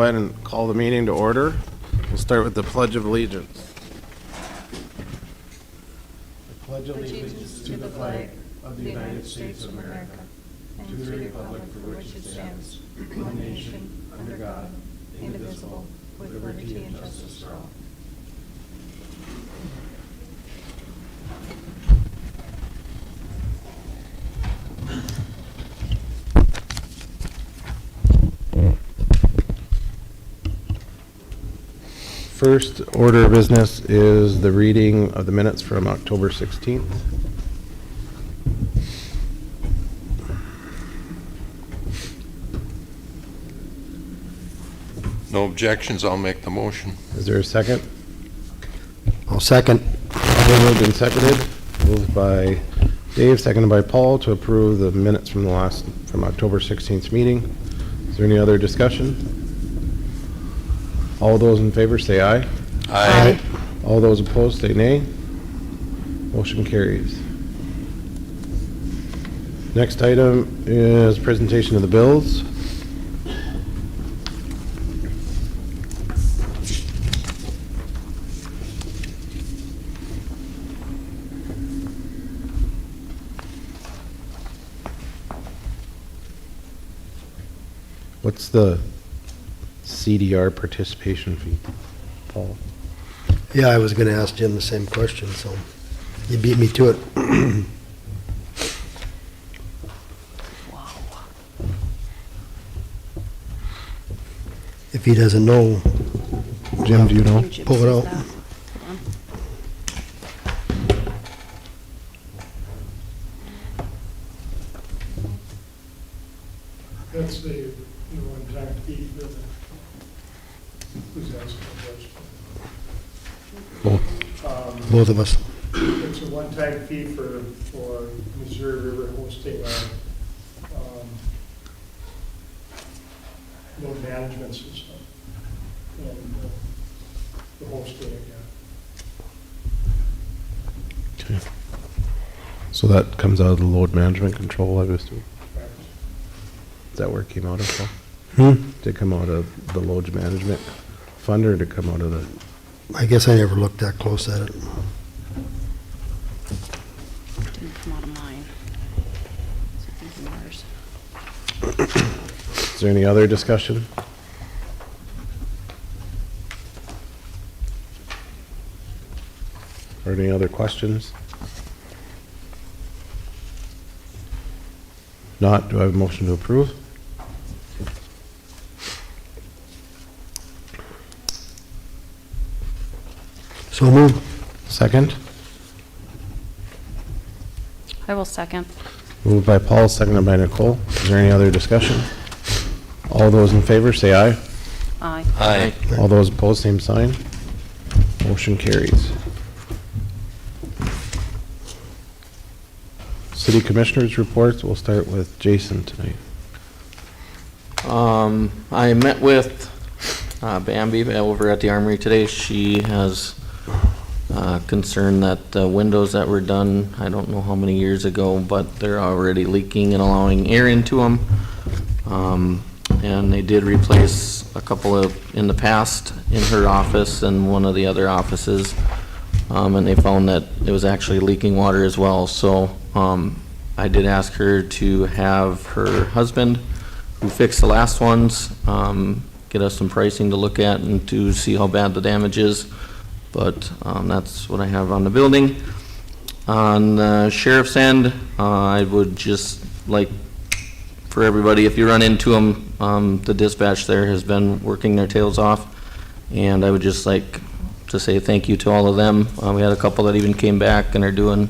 go ahead and call the meeting to order. We'll start with the Pledge of Allegiance. I pledge allegiance to the flag of the United States of America and to the republic for which it stands, one nation, under God, indivisible, with liberty and justice for all. First order of business is the reading of the minutes from October 16th. No objections, I'll make the motion. Is there a second? I'll second. Moved and seconded. Moved by Dave, seconded by Paul to approve the minutes from October 16th meeting. Is there any other discussion? All those in favor say aye. Aye. All those opposed say nay. Motion carries. Next item is presentation of the bills. What's the CDR participation fee, Paul? Yeah, I was going to ask Jim the same question, so you beat me to it. If he doesn't know, Jim, do you know? pull it out. That's the one-time fee for the, who's asking the question? Both of us. It's a one-time fee for Missouri River hosting our load management system and the hosting again. Okay. So that comes out of the load management control, I assume? Is that where it came out of, Paul? Did it come out of the load management fund, or did it come out of the? I guess I never looked that close at it. Didn't come out of mine. It's yours. Is there any other discussion? Or any other questions? Not, do I have a motion to approve? So move. Second? I will second. Moved by Paul, seconded by Nicole. Is there any other discussion? All those in favor say aye. Aye. Aye. All those opposed, same sign. Motion carries. City Commissioners reports. We'll start with Jason tonight. I met with Bambi over at the Armory today. She has concern that the windows that were done, I don't know how many years ago, but they're already leaking and allowing air into them. And they did replace a couple of in the past in her office and one of the other offices. And they found that it was actually leaking water as well. So I did ask her to have her husband, who fixed the last ones, get us some pricing to look at and to see how bad the damage is. But that's what I have on the building. On the sheriff's end, I would just like for everybody, if you run into them, the dispatch there has been working their tails off. And I would just like to say thank you to all of them. We had a couple that even came back and are doing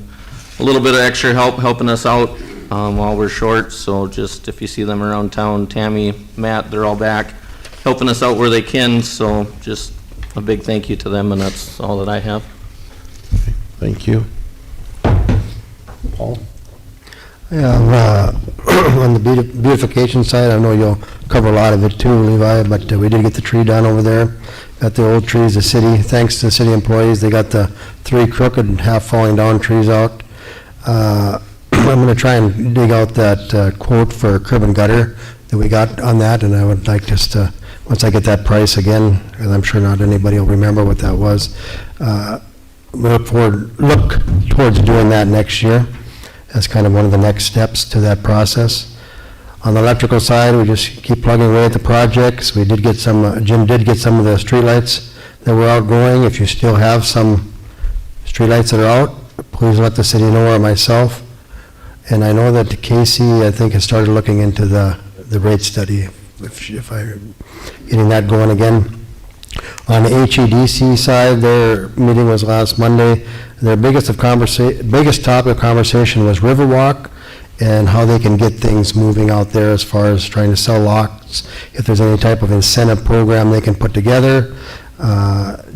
a little bit of extra helping us out while we're short. So just if you see them around town, Tammy, Matt, they're all back helping us out where they can. So just a big thank you to them, and that's all that I have. Thank you. Paul? Yeah, on the beautification side, I know you'll cover a lot of it too, Levi, but we did get the tree done over there. Got the old trees, the city, thanks to the city employees, they got the 3 crooked and half falling down trees out. I'm gonna try and dig out that quote for curb and gutter that we got on that, and I would like just to once I get that price again, and I'm sure not anybody will remember what that was, look towards doing that next year as kind of one of the next steps to that process. On the electrical side, we just keep plugging away at the projects. We did get some, Jim did get some of the streetlights that were outgoing. If you still have some streetlights that are out, please let the city know or myself. And I know that Casey, I think, has started looking into the rate study, if I, getting that going again. On the HEDC side, their meeting was last Monday. Their biggest topic of conversation was Riverwalk and how they can get things moving out there as far as trying to sell lots. If there's any type of incentive program they can put together,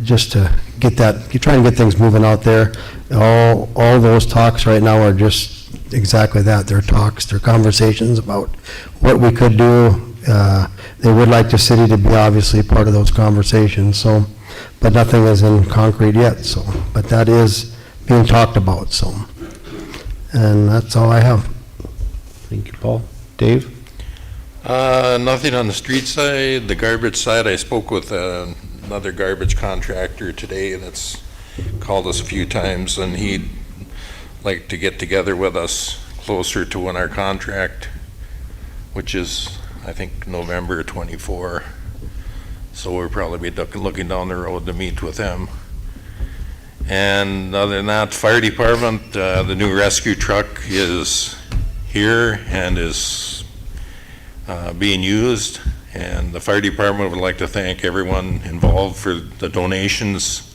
just to get that, trying to get things moving out there. All those talks right now are just exactly that. They're talks, they're conversations about what we could do. They would like the city to be obviously part of those conversations, so, but nothing is in concrete yet, so, but that is being talked about, so. And that's all I have. Thank you, Paul. Dave? Nothing on the street side. The garbage side, I spoke with another garbage contractor today that's called us a few times, and he'd like to get together with us closer to when our contract, which is, I think, November 24. So we'll probably be looking down the road to meet with him. And other than that, fire department, the new rescue truck is here and is being used. And the fire department would like to thank everyone involved for the donations,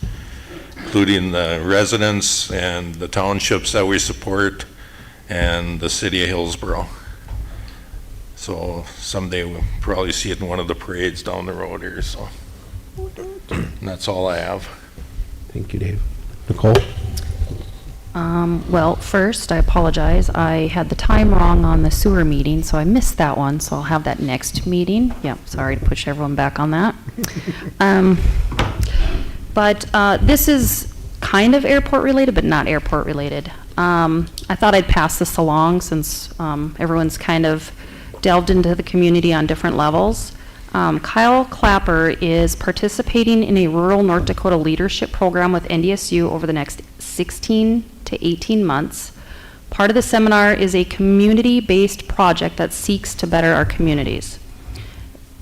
including the residents and the townships that we support and the city of Hillsboro. So someday we'll probably see it in one of the parades down the road here, so. And that's all I have. Thank you, Dave. Nicole? Well, first, I apologize. I had the time wrong on the sewer meeting, so I missed that one, so I'll have that next meeting. Yeah, sorry to push everyone back on that. But this is kind of airport related, but not airport related. I thought I'd pass this along since everyone's kind of delved into the community on different levels. Kyle Clapper is participating in a rural North Dakota leadership program with NDSU over the next 16 to 18 months. Part of the seminar is a community-based project that seeks to better our communities.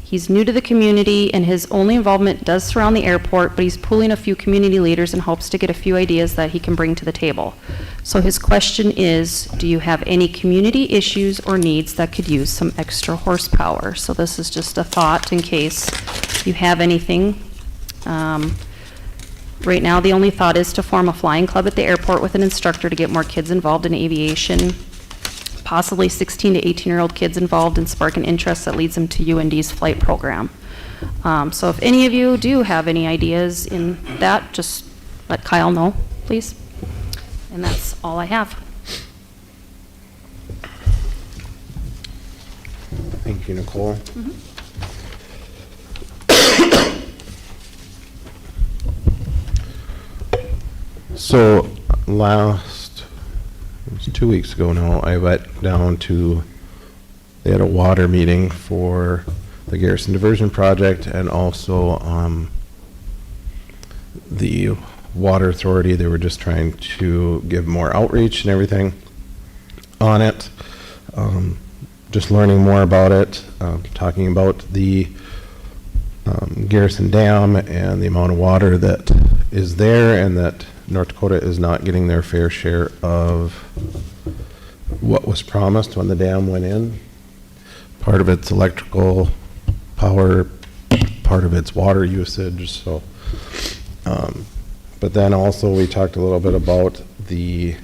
He's new to the community and his only involvement does surround the airport, but he's pooling a few community leaders in hopes to get a few ideas that he can bring to the table. So his question is, do you have any community issues or needs that could use some extra horsepower? So this is just a thought in case you have anything. Right now, the only thought is to form a flying club at the airport with an instructor to get more kids involved in aviation, possibly 16 to 18-year-old kids involved and spark an interest that leads them to UND's flight program. So if any of you do have any ideas in that, just let Kyle know, please. And that's all I have. Thank you, Nicole. So it was 2 weeks ago now, I went down to, they had a water meeting for the Garrison Diversion Project and also the Water Authority. They were just trying to give more outreach and everything on it. Just learning more about it, talking about the Garrison Dam and the amount of water that is there and that North Dakota is not getting their fair share of what was promised when the dam went in. Part of it's electrical power, part of it's water usage, so. But then also we talked a little bit about the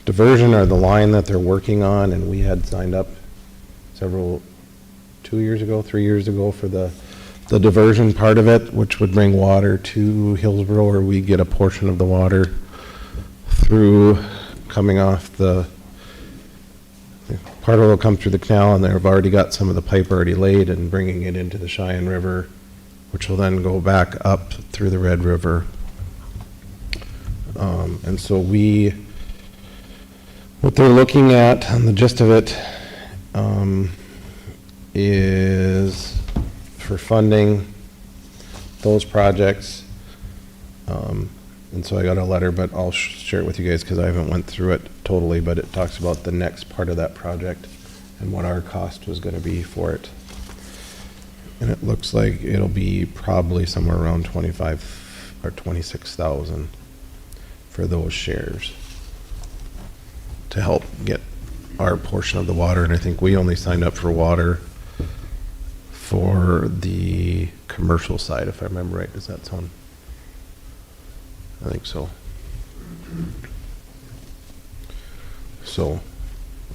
diversion or the line that they're working on, and we had signed up 3 years ago for the diversion part of it, which would bring water to Hillsboro, or we get a portion of the water through coming off the, part of it will come through the canal, and they've already got some of the pipe already laid and bringing it into the Cheyenne River, which will then go back up through the Red River. And so what they're looking at, and the gist of it, is for funding those projects. And so I got a letter, but I'll share it with you guys because I haven't went through it totally, but it talks about the next part of that project and what our cost was gonna be for it. And it looks like it'll be probably somewhere around 25 or 26,000 for those shares to help get our portion of the water. And I think we only signed up for water for the commercial side, if I remember right. Does that sound? I think so. So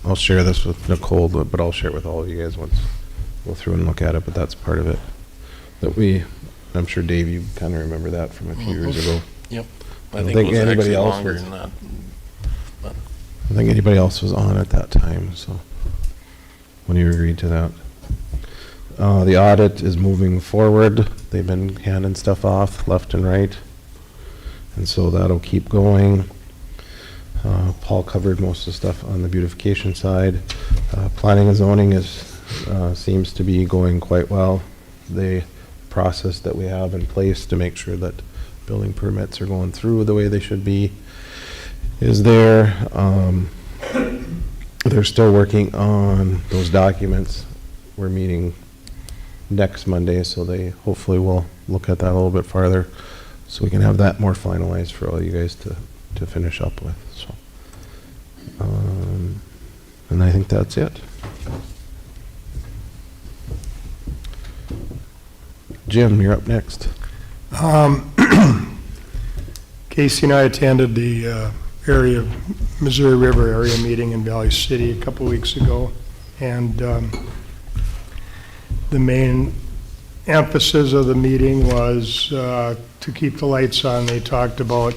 I'll share this with Nicole, but I'll share it with all of you guys once go through and look at it, but that's part of it. I'm sure Dave, you kind of remember that from a few years ago. Yep. I don't think anybody else was. Than that. I don't think anybody else was on at that time, so when you agreed to that. The audit is moving forward. They've been handing stuff off left and right. And so that'll keep going. Paul covered most of the stuff on the beautification side. Planning and zoning seems to be going quite well. The process that we have in place to make sure that building permits are going through the way they should be is there. They're still working on those documents. We're meeting next Monday, so they hopefully will look at that a little bit farther so we can have that more finalized for all you guys to finish up with. So, and I think that's it. Jim, you're up next. Casey and I attended the Missouri River area meeting in Valley City a couple weeks ago, and the main emphasis of the meeting was to keep the lights on. They talked about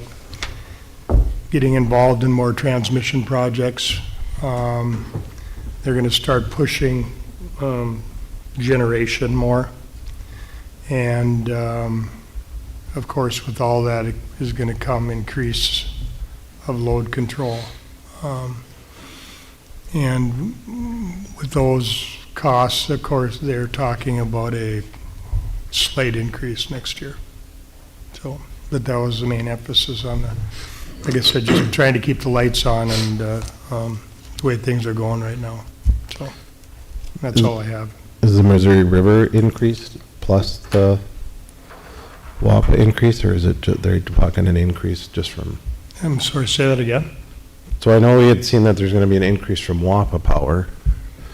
getting involved in more transmission projects. They're going to start pushing generation more. And of course, with all that is going to come increase of load control. And with those costs, of course, they're talking about a slight increase next year. So, but that was the main emphasis on the, like I said, just trying to keep the lights on and the way things are going right now. So that's all I have. Is the Missouri River increased plus the WAPA increase, or is it they're talking an increase just from? I'm sorry, say that again? So I know we had seen that there's going to be an increase from WAPA power.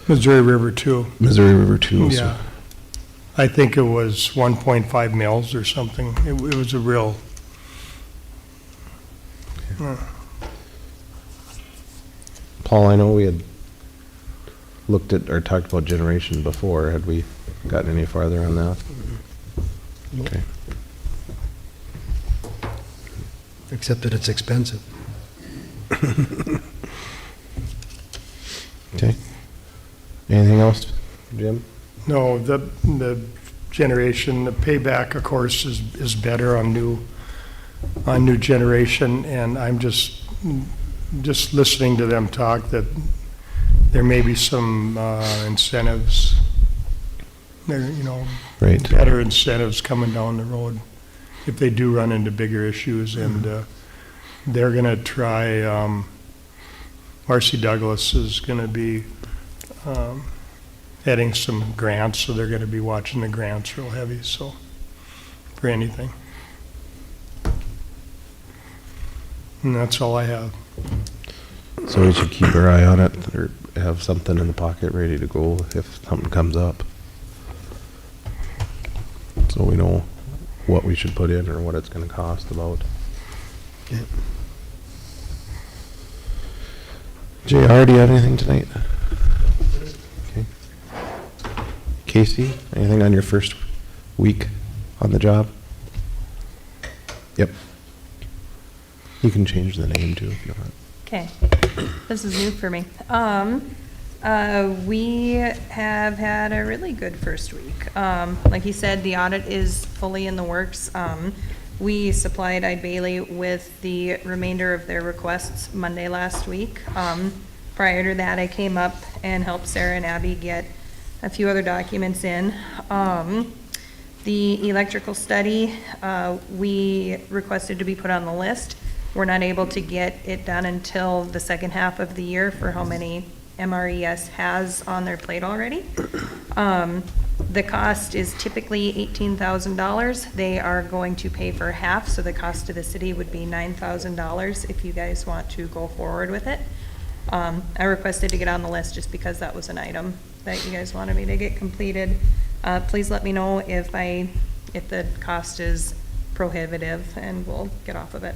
Missouri River too. Missouri River too. Yeah. I think it was 1.5 mils or something. It was a real. Paul, I know we had looked at or talked about generation before. Had we gotten any farther on that? Okay. Except that it's expensive. Okay. Anything else, Jim? No, the generation, the payback, of course, is better on new generation, and I'm just listening to them talk that there may be some incentives. There, Right. better incentives coming down the road if they do run into bigger issues, and they're going to try. Marcy Douglas is going to be adding some grants, so they're going to be watching the grants real heavy. So for anything, and that's all I have. So we should keep our eye on it, or have something in the pocket ready to go if something comes up. So we know what we should put in or what it's going to cost about. Okay. JR, do you have anything tonight? Okay. Casey, anything on your first week on the job? Yep. You can change the name too if you want. Okay, this is new for me. We have had a really good first week. Like he said, the audit is fully in the works. We supplied Ide Bailey with the remainder of their requests Monday last week. Prior to that, I came up and helped Sarah and Abby get a few other documents in. The electrical study, we requested to be put on the list. We're not able to get it done until the second half of the year for how many MRES has on their plate already. The cost is typically $18,000. They are going to pay for half, so the cost to the city would be $9,000 if you guys want to go forward with it. I requested to get on the list just because that was an item that you guys wanted me to get completed. Please let me know if the cost is prohibitive, and we'll get off of it.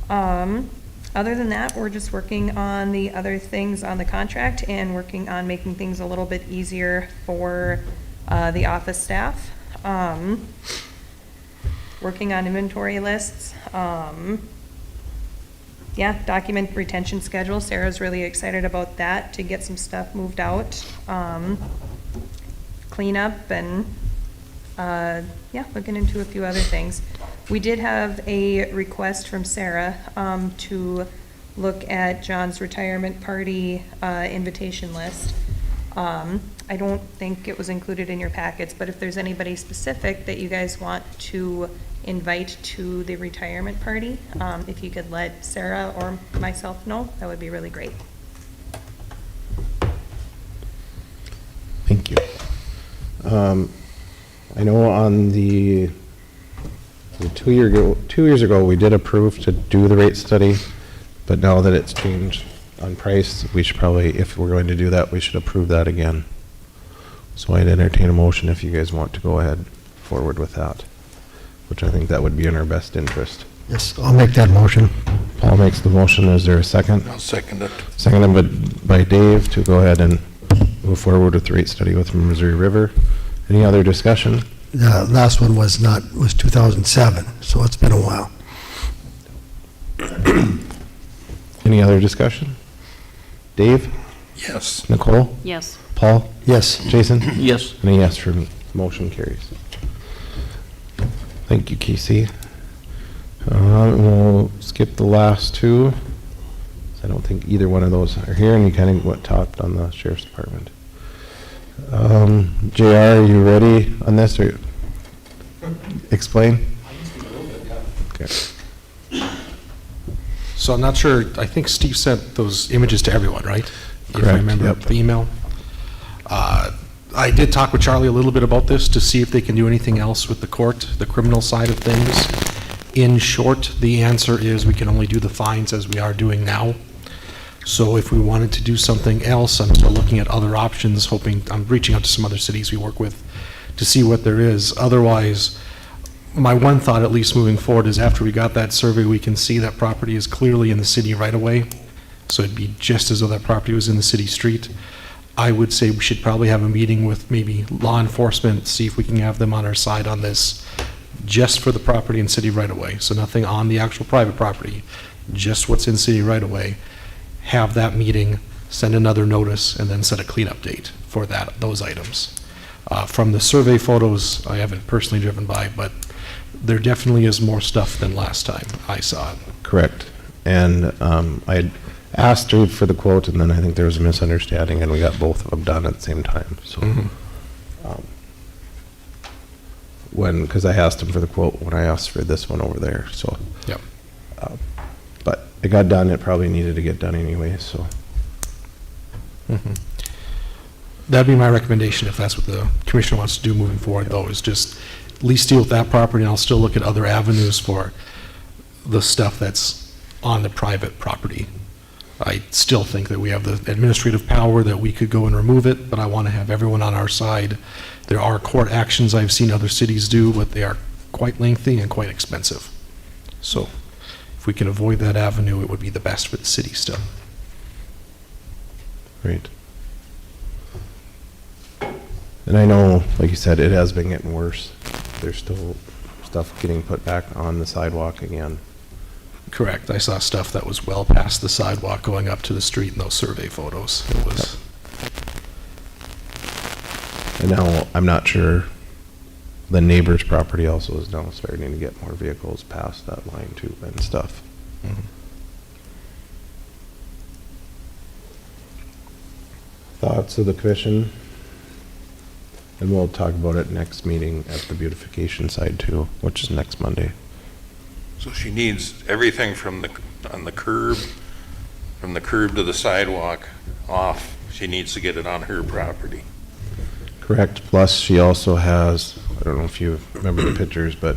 Other than that, we're just working on the other things on the contract and working on making things a little bit easier for the office staff. Working on inventory lists. Yeah, document retention schedule. Sarah's really excited about that, to get some stuff moved out. Cleanup and, yeah, looking into a few other things. We did have a request from Sarah to look at John's retirement party invitation list. I don't think it was included in your packets, but if there's anybody specific that you guys want to invite to the retirement party, if you could let Sarah or myself know, that would be really great. Thank you. I know on the 2 years ago, we did approve to do the rate study, but now that it's changed on price, we should probably, if we're going to do that, we should approve that again. So I'd entertain a motion if you guys want to go ahead forward with that, which I think that would be in our best interest. Yes, I'll make that motion. Paul makes the motion. Is there a second? I'll second it. Seconded by Dave to go ahead and move forward with the rate study with Missouri River. Any other discussion? The last one was 2007, so it's been a while. Any other discussion? Dave? Yes. Nicole? Yes. Paul? Yes. Jason? Yes. And a yes for me. Motion carries. Thank you, Casey. We'll skip the last two. I don't think either one of those are here, and you kind of what talked on the sheriff's department. JR, are you ready on this, or explain? Okay. So I'm not sure, I think Steve sent those images to everyone, right? If I Correct, remember yep. the email. I did talk with Charlie a little bit about this to see if they can do anything else with the court, the criminal side of things. In short, the answer is we can only do the fines as we are doing now. So if we wanted to do something else, I'm still looking at other options, I'm reaching out to some other cities we work with to see what there is. Otherwise, my one thought, at least moving forward, is after we got that survey, we can see that property is clearly in the city right away. So it'd be just as though that property was in the city street. I would say we should probably have a meeting with maybe law enforcement, see if we can have them on our side on this, just for the property in city right away. So nothing on the actual private property, just what's in city right away. Have that meeting, send another notice, and then set a cleanup date for those items. From the survey photos, I haven't personally driven by, but there definitely is more stuff than last time I saw it. Correct. And I had asked Dave for the quote, and then I think there was a misunderstanding, and we got both of them done at the same time. So, because I asked him for the quote when I asked for this one over there, so. Yep. But it got done. It probably needed to get done anyway. So. That'd be my recommendation if that's what the commissioner wants to do moving forward, though, is just at least deal with that property, and I'll still look at other avenues for the stuff that's on the private property. I still think that we have the administrative power that we could go and remove it, but I want to have everyone on our side. There are court actions I've seen other cities do, but they are quite lengthy and quite expensive. So if we can avoid that avenue, it would be the best for the city still. Great. And I know, like you said, it has been getting worse. There's still stuff getting put back on the sidewalk again. Correct. I saw stuff that was well past the sidewalk going up to the street in those survey photos. It was. And now, I'm not sure, the neighbor's property also is now starting to get more vehicles past that line too and stuff. Thoughts of the commission? And we'll talk about it next meeting at the beautification side too, which is next Monday. So she needs everything from on the curb, from the curb to the sidewalk off. She needs to get it on her property. Correct. Plus, she also has, I don't know if you remember the pictures, but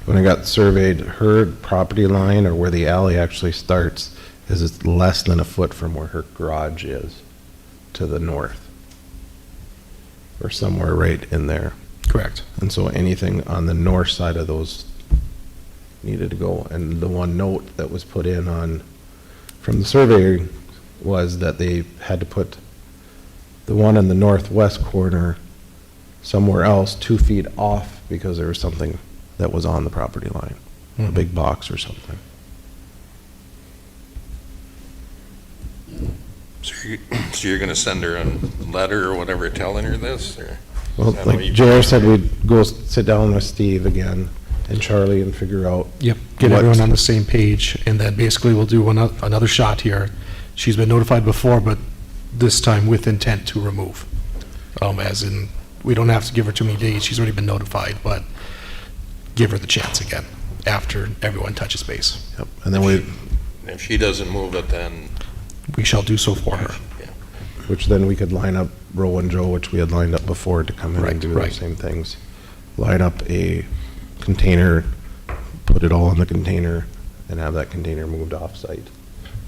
when I got surveyed, her property line, or where the alley actually starts, is it's less than a foot from where her garage is to the north. Or somewhere right in there. Correct. And so anything on the north side of those needed to go. And the one note that was put in on, from the surveyor, was that they had to put the one in the northwest corner somewhere else 2 feet off because there was something that was on the property line, a big box or something. So you're gonna send her a letter or whatever telling her this, or? Well, Is that what like you- JR said, we'd go sit down with Steve again and Charlie and figure out. Yep, get what- everyone on the same page, and then basically we'll do another shot here. She's been notified before, but this time with intent to remove. As in, we don't have to give her too many days, she's already been notified, but give her the chance again after everyone touches base. Yep. And then we, If she doesn't move it, then, We shall do so for her. which then we could line up Roe and Joe, which we had lined up before to come in Right, and do right. those same things. Line up a container, put it all in the container, and have that container moved off-site.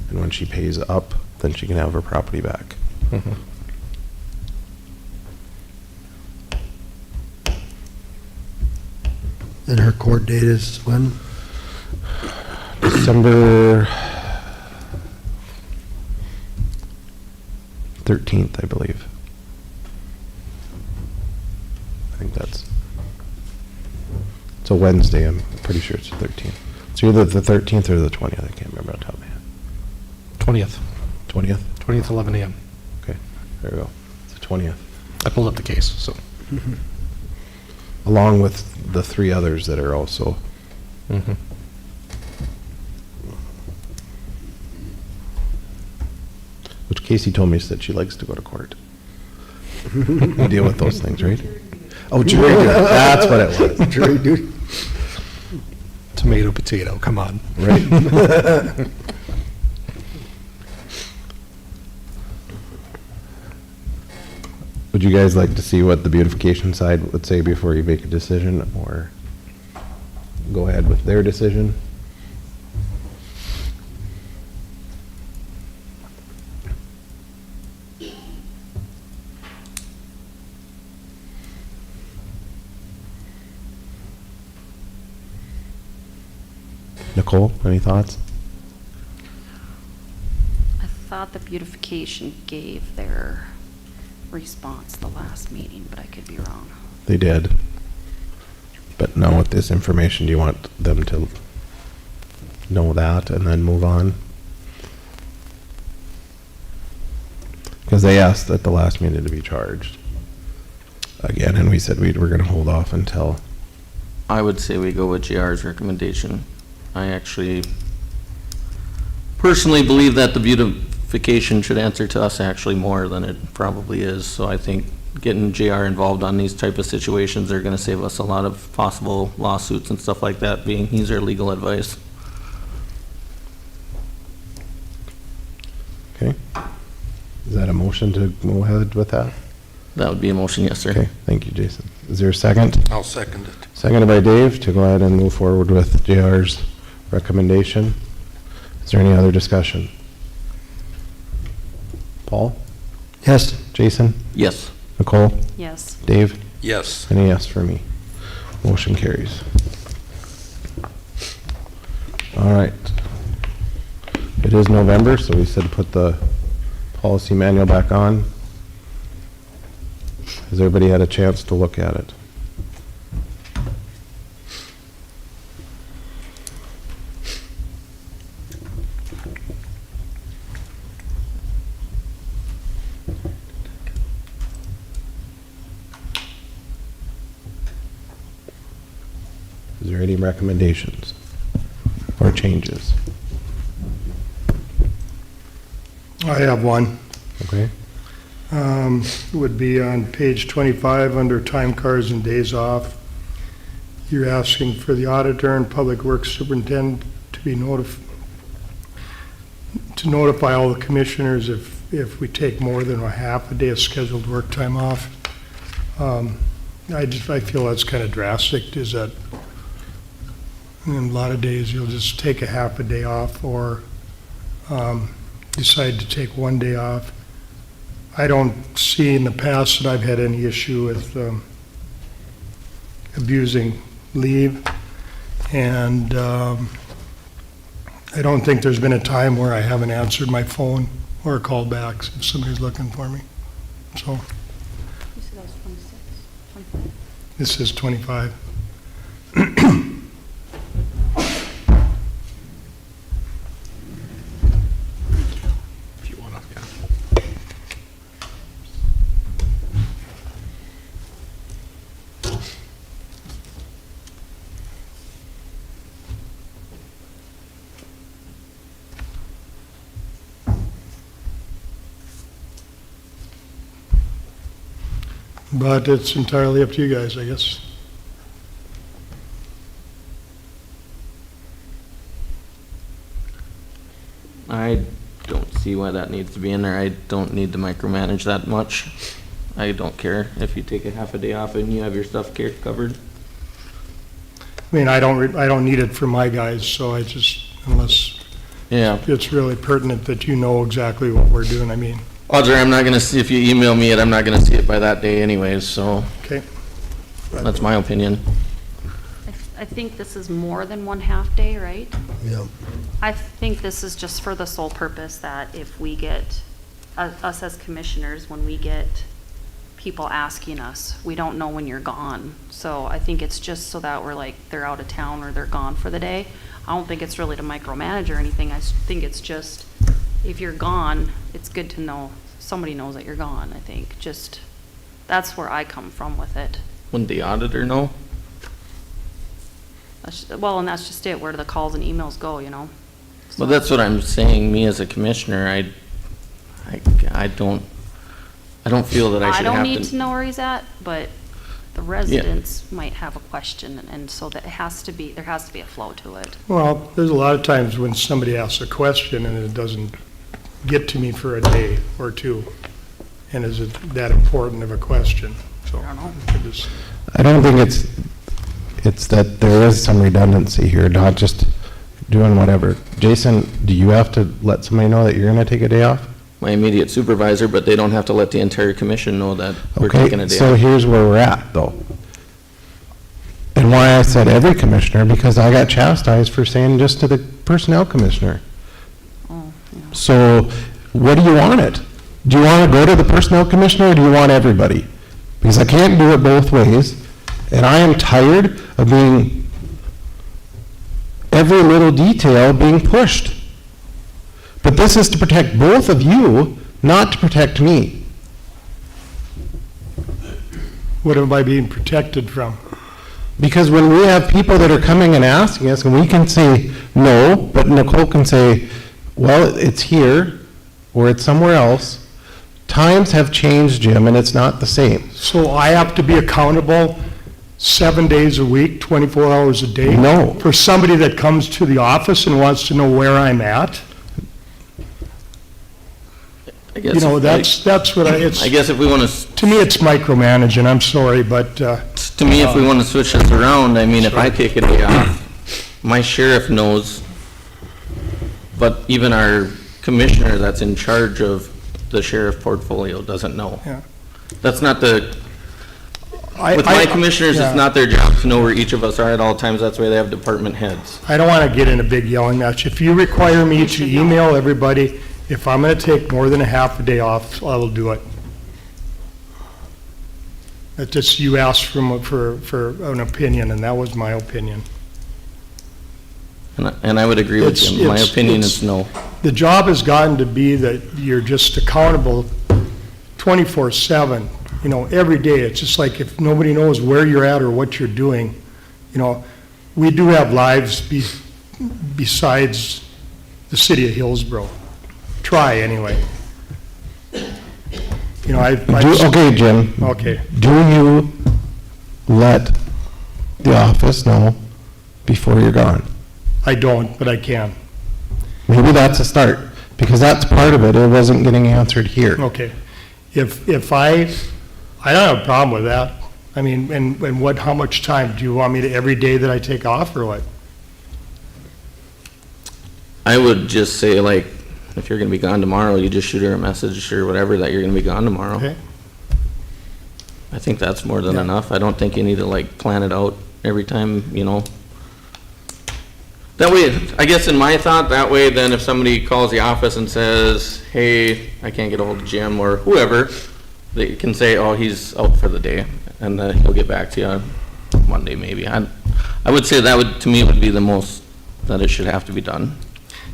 And when she pays up, then she can have her property back. And her court date is when? December 13th, I believe. I think it's a Wednesday, I'm pretty sure it's the 13th. It's either the 13th or the 20th, I can't remember off the top of my head. 20th, 20th? 20th, 11 a.m. Okay, there we go. It's the 20th. I pulled up the case, so. Along with the 3 others that are also, which Casey told me that she likes to go to court. We deal with those things, right? Oh, jury duty, that's what it was. Jury duty. Tomato, potato, come on. Right. Would you guys like to see what the beautification side would say before you make a decision, or go ahead with their decision? Nicole, any thoughts? I thought the beautification gave their response the last meeting, but I could be wrong. They did. But now with this information, do you want them to know that and then move on? Because they asked at the last meeting to be charged again, and we said we were going to hold off until. I would say we go with JR's recommendation. I actually personally believe that the beautification should answer to us actually more than it probably is. So I think getting JR involved on these type of situations are gonna save us a lot of possible lawsuits and stuff like that, being he's our legal advice. Okay. Is that a motion to go ahead with that? That would be a motion, yes, sir. Okay, thank you, Jason. Is there a second? I'll second it. Seconded by Dave to go ahead and move forward with JR's recommendation. Is there any other discussion? Paul? Yes. Jason? Yes. Nicole? Yes. Dave? Yes. And a yes for me. Motion carries. All right. It is November, so we said put the policy manual back on. Has everybody had a chance to look at it? Is there any recommendations or changes? I have one. Okay, would be on page 25 under time cards and days off. You're asking for the auditor and public works superintendent to be notify all the commissioners if we take more than a half a day of scheduled work time off. I feel that's kind of drastic, is that in a lot of days you'll just take a half a day off or decide to take one day off. I don't see in the past that I've had any issue with abusing leave, and I don't think there's been a time where I haven't answered my phone or called back if somebody's looking for me. So You said that was 26, 25? this is 25. If you want to, yeah. But it's entirely up to you guys, I guess. I don't see why that needs to be in there. I don't need to micromanage that much. I don't care if you take a half a day off and you have your stuff covered. I mean, I don't need it for my guys, so I just, unless Yeah. it's really pertinent that you know exactly what we're doing, I mean, Audrey, I'm not gonna see, if you email me it, I'm not gonna see it by that day anyways, so okay? that's my opinion. I think this is more than one half day, right? Yeah. I think this is just for the sole purpose that if we get, us as commissioners, when we get people asking us, we don't know when you're gone. So I think it's just so that we're like, they're out of town or they're gone for the day. I don't think it's really to micromanage or anything. I think it's just, if you're gone, it's good to know, somebody knows that you're gone, I think. Just, that's where I come from with it. Wouldn't the auditor know? Well, and that's just it, where the calls and emails go, you know? Well, that's what I'm saying, me as a commissioner, I don't feel that I I should don't have need to to. know where he's at, but the residents might have a question, and so that there has to be a flow to it. Well, there's a lot of times when somebody asks a question and it doesn't get to me for a day or two. And is it that important of a question? So I don't know. I just- I don't think it's that there is some redundancy here, not just doing whatever. Jason, do you have to let somebody know that you're gonna take a day off? My immediate supervisor, but they don't have to let the entire commission know that we're taking a Okay, day so off. here's where we're at, though. And why I said every commissioner, because I got chastised for saying just to the personnel commissioner. Oh, yeah. So what do you want it? Do you want to go to the personnel commissioner, or do you want everybody? Because I can't do it both ways, and I am tired of being, every little detail being pushed. But this is to protect both of you, not to protect me. What am I being protected from? Because when we have people that are coming and asking us, and we can say no, but Nicole can say, well, it's here, or it's somewhere else. Times have changed, Jim, and it's not the same. So I have to be accountable 7 days a week, 24 hours a day? No. For somebody that comes to the office and wants to know where I'm at? I guess You know, if that's what I guess if we want to, to me, it's micromanaging, I'm sorry, but, to me, if we want to switch this around, I mean, if I take a day off, my sheriff knows, but even our commissioner that's in charge of the sheriff portfolio doesn't know. Yeah. That's not the, I... with my commissioners, yeah. it's not their job to know where each of us are at all times. That's why they have department heads. I don't want to get in a big yelling match. If you require me to email everybody, if I'm going to take more than a half a day off, I will do it. It's just, you asked for an opinion, and that was my opinion. And I would agree with you. My opinion is no. The job has gotten to be that you're just accountable 24/7, you know, every day. It's just like if nobody knows where you're at or what you're doing, you know, we do have lives besides the city of Hillsboro. Try, anyway. You know, Okay, Jim, Okay, do you let the office know before you're gone? I don't, but I can. Maybe that's a start, because that's part of it. It wasn't getting answered here. Okay. If I don't have a problem with that. I mean, and what, how much time? Do you want me to, every day that I take off, or what? I would just say, like, if you're gonna be gone tomorrow, you just shoot her a message or whatever that you're gonna be gone tomorrow. Okay. I think that's more than Yeah. enough. I don't think you need to like plan it out every time, you know. That way, I guess in my thought, that way then if somebody calls the office and says, hey, I can't get a hold of Jim or whoever, they can say, oh, he's out for the day, and then he'll get back to you on Monday maybe. I would say that would, to me, would be the most that it should have to be done.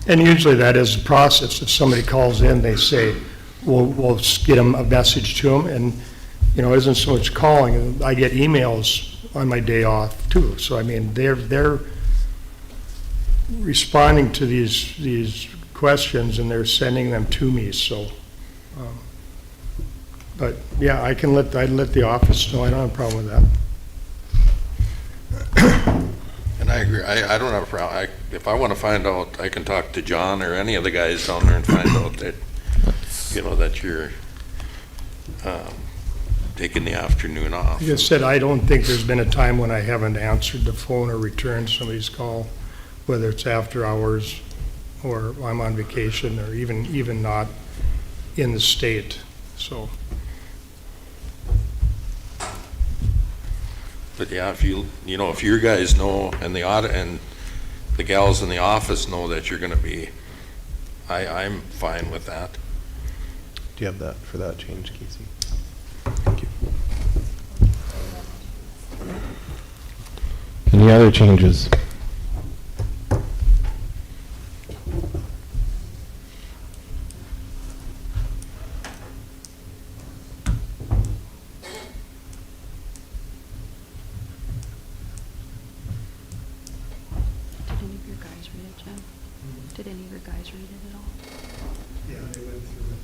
And usually that is a process. If somebody calls in, they say, we'll get them a message to them, and, you know, it isn't so much calling. I get emails on my day off too. So, I mean, they're responding to these questions, and they're sending them to me, so. But, yeah, I'd let the office know. I don't have a problem with that. And I agree, I don't have a problem. If I want to find out, I can talk to John or any of the guys down there and find out that, you know, that you're taking the afternoon off. Like I said, I don't think there's been a time when I haven't answered the phone or returned somebody's call, whether it's after hours or I'm on vacation or even not in the state, so. But yeah, if you know, if your guys know and the audit and the gals in the office know that you're gonna be, I'm fine with that. Do you have that for that change, Casey? Thank you. Any other changes? Did any of your guys read it, Jim? Did any of your guys read it at all? Yeah, they went through it.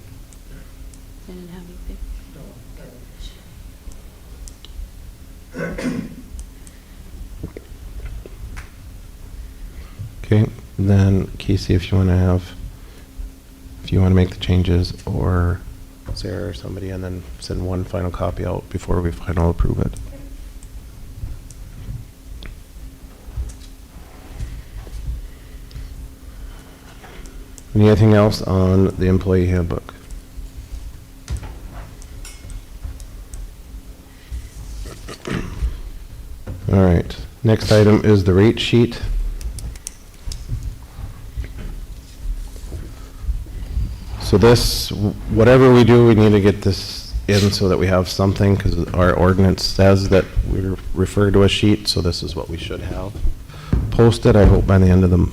They didn't have anything? Okay, then Casey, if you want to make the changes, or Sarah or somebody, and then send one final copy out before we final approve it. Anything else on the employee handbook? All right, next item is the rate sheet. So this, whatever we do, we need to get this in so that we have something, because our ordinance says that we refer to a sheet, so this is what we should have posted, I hope by the end of the,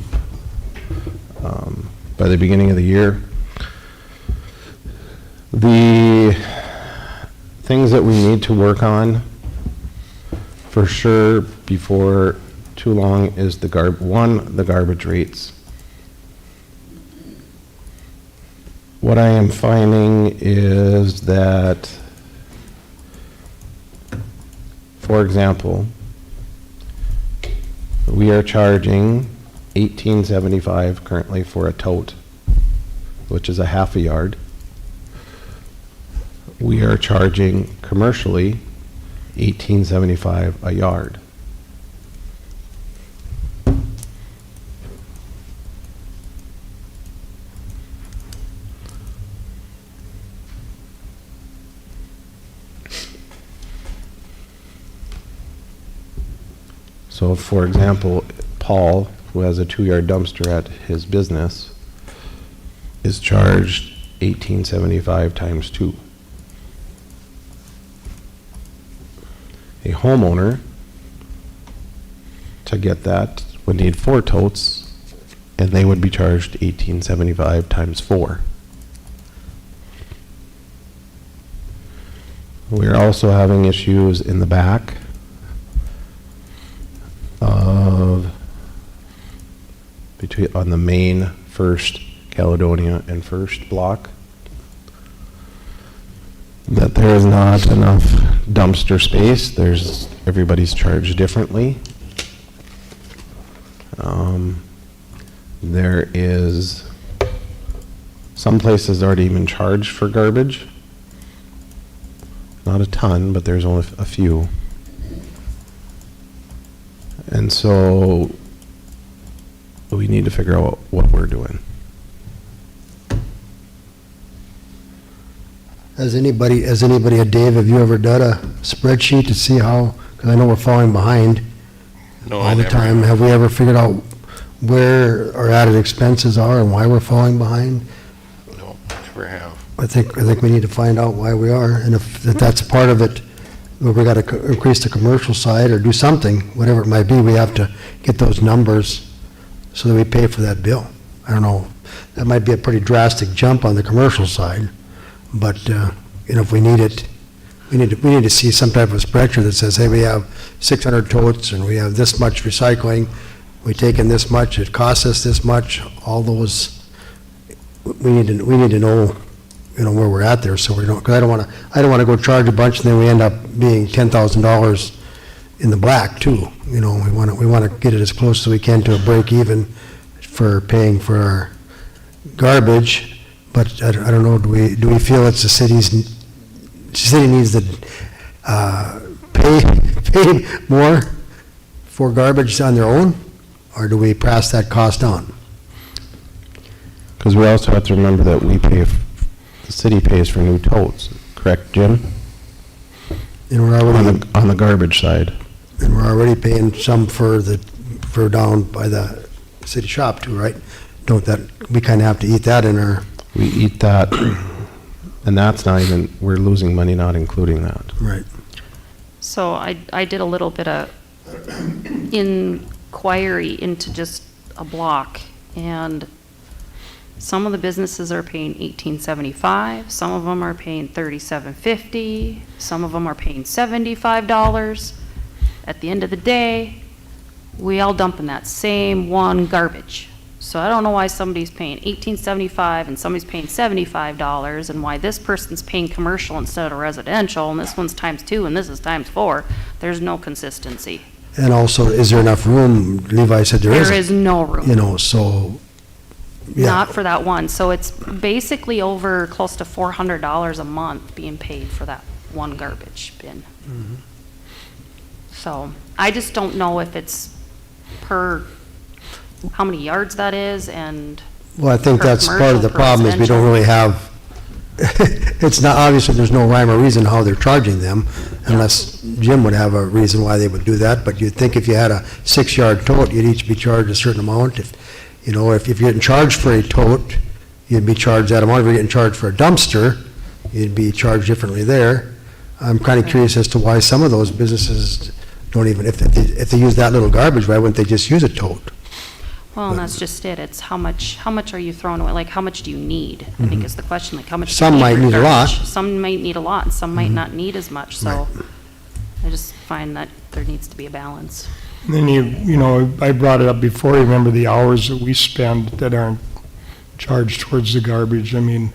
by the beginning of the year. The things that we need to work on for sure before too long is the garbage rates. What I am finding is that, for example, we are charging $18.75 currently for a tote, which is a half a yard. We are charging commercially $18.75 a yard. So, for example, Paul, who has a 2-yard dumpster at his business, is charged $18.75 times 2. A homeowner, to get that, would need 4 totes, and they would be charged $18.75 times 4. We're also having issues in the back of on the main First Caledonia and First block. that there is not enough dumpster space. Everybody's charged differently. There is, some places already even charged for garbage. Not a ton, but there's only a few. And so we need to figure out what we're doing. Has anybody, Dave, have you ever done a spreadsheet to see how, because I know we're falling behind No, all the time. Have we ever figured out where our added expenses are and why we're falling behind? No, never have. I think we need to find out why we are, and if that's part of it, where we got to increase the commercial side or do something, whatever it might be, we have to get those numbers so that we pay for that bill. I don't know, that might be a pretty drastic jump on the commercial side, but, if we need it, we need to see some type of spreadsheet that says, hey, we have 600 totes and we have this much recycling, we take in this much, it costs us this much, all those, we need to know, where we're at there, so we don't, because I don't want to go charge a bunch and then we end up being $10,000 in the black too. We want to get it as close as we can to a break even for paying for our garbage, but I don't know, do we feel it's the city needs to pay more for garbage on their own, or do we pass that cost on? Because we also have to remember that the city pays for new totes, correct, Jim? And we're already, On the garbage side. and we're already paying some for down by the city shop too, right? We kind of have to eat that in our, We eat that, and that's not even, we're losing money not including that. right. So I did a little bit of inquiry into just a block, and some of the businesses are paying $18.75, some of them are paying $37.50, some of them are paying $75. At the end of the day, we all dump in that same one garbage. So I don't know why somebody's paying $18.75 and somebody's paying $75, and why this person's paying commercial instead of residential, and this one's ×2 and this is ×4. There's no consistency. And also, is there enough room? Levi said there isn't. There is no room. So, yeah. Not for that one. So it's basically over close to $400 a month being paid for that one garbage bin. Mm-hmm. So I just don't know if it's per, how many yards that is, and Well, I think per that's part of the commercial, per problem, is we don't really have, it's not, obviously, there's no rhyme or reason how they're charging them, unless Jim would have a reason why they would do that, but you'd think if you had a 6-yard tote, you'd each be charged a certain amount. If you're getting charged for a tote, you'd be charged that amount. If you're getting charged for a dumpster, you'd be charged differently there. I'm kind of curious as to why some of those businesses don't even, if they use that little garbage, why wouldn't they just use a tote? well, and that's just it. It's how much are you throwing away? Like, how much do you need? I think is the question, like, how much do you Some need might for need a lot. garbage? Some might need a lot, and some might not need as much, so I just find that there needs to be a balance. And then I brought it up before, you remember the hours that we spend that aren't charged towards the garbage. I mean,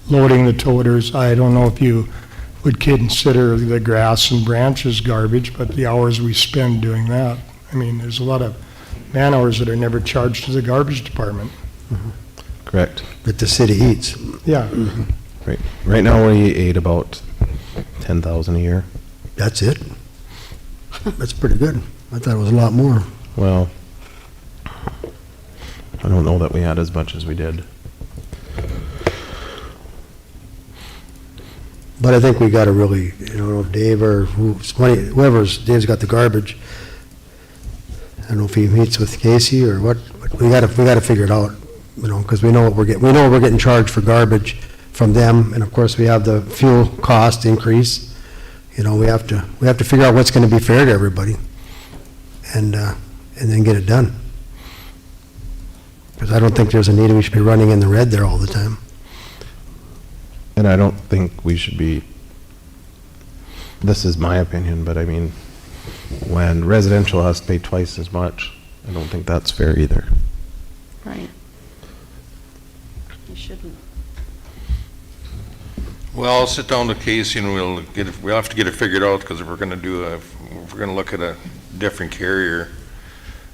loading the toters, I don't know if you would consider the grass and branches garbage, but the hours we spend doing that, I mean, there's a lot of man hours that are never charged to the garbage department. Correct. That the city eats. Yeah, Right. Right now, we ate about 10,000 a year. That's it. That's pretty good. I thought it was a lot more. Well, I don't know that we had as much as we did. But I think we got to really, Dave or Dave's got the garbage. I don't know if he meets with Casey or what, but we got to figure it out, because we know what we're getting charged for garbage from them, and of course we have the fuel cost increase. We have to figure out what's going to be fair to everybody, and then get it done. Because I don't think there's a need we should be running in the red there all the time. And I don't think we should be, this is my opinion, but I mean, when residential has to pay twice as much, I don't think that's fair either. Right. You shouldn't. Well, I'll sit down with Casey and we'll have to get it figured out, because if we're gonna look at a different carrier,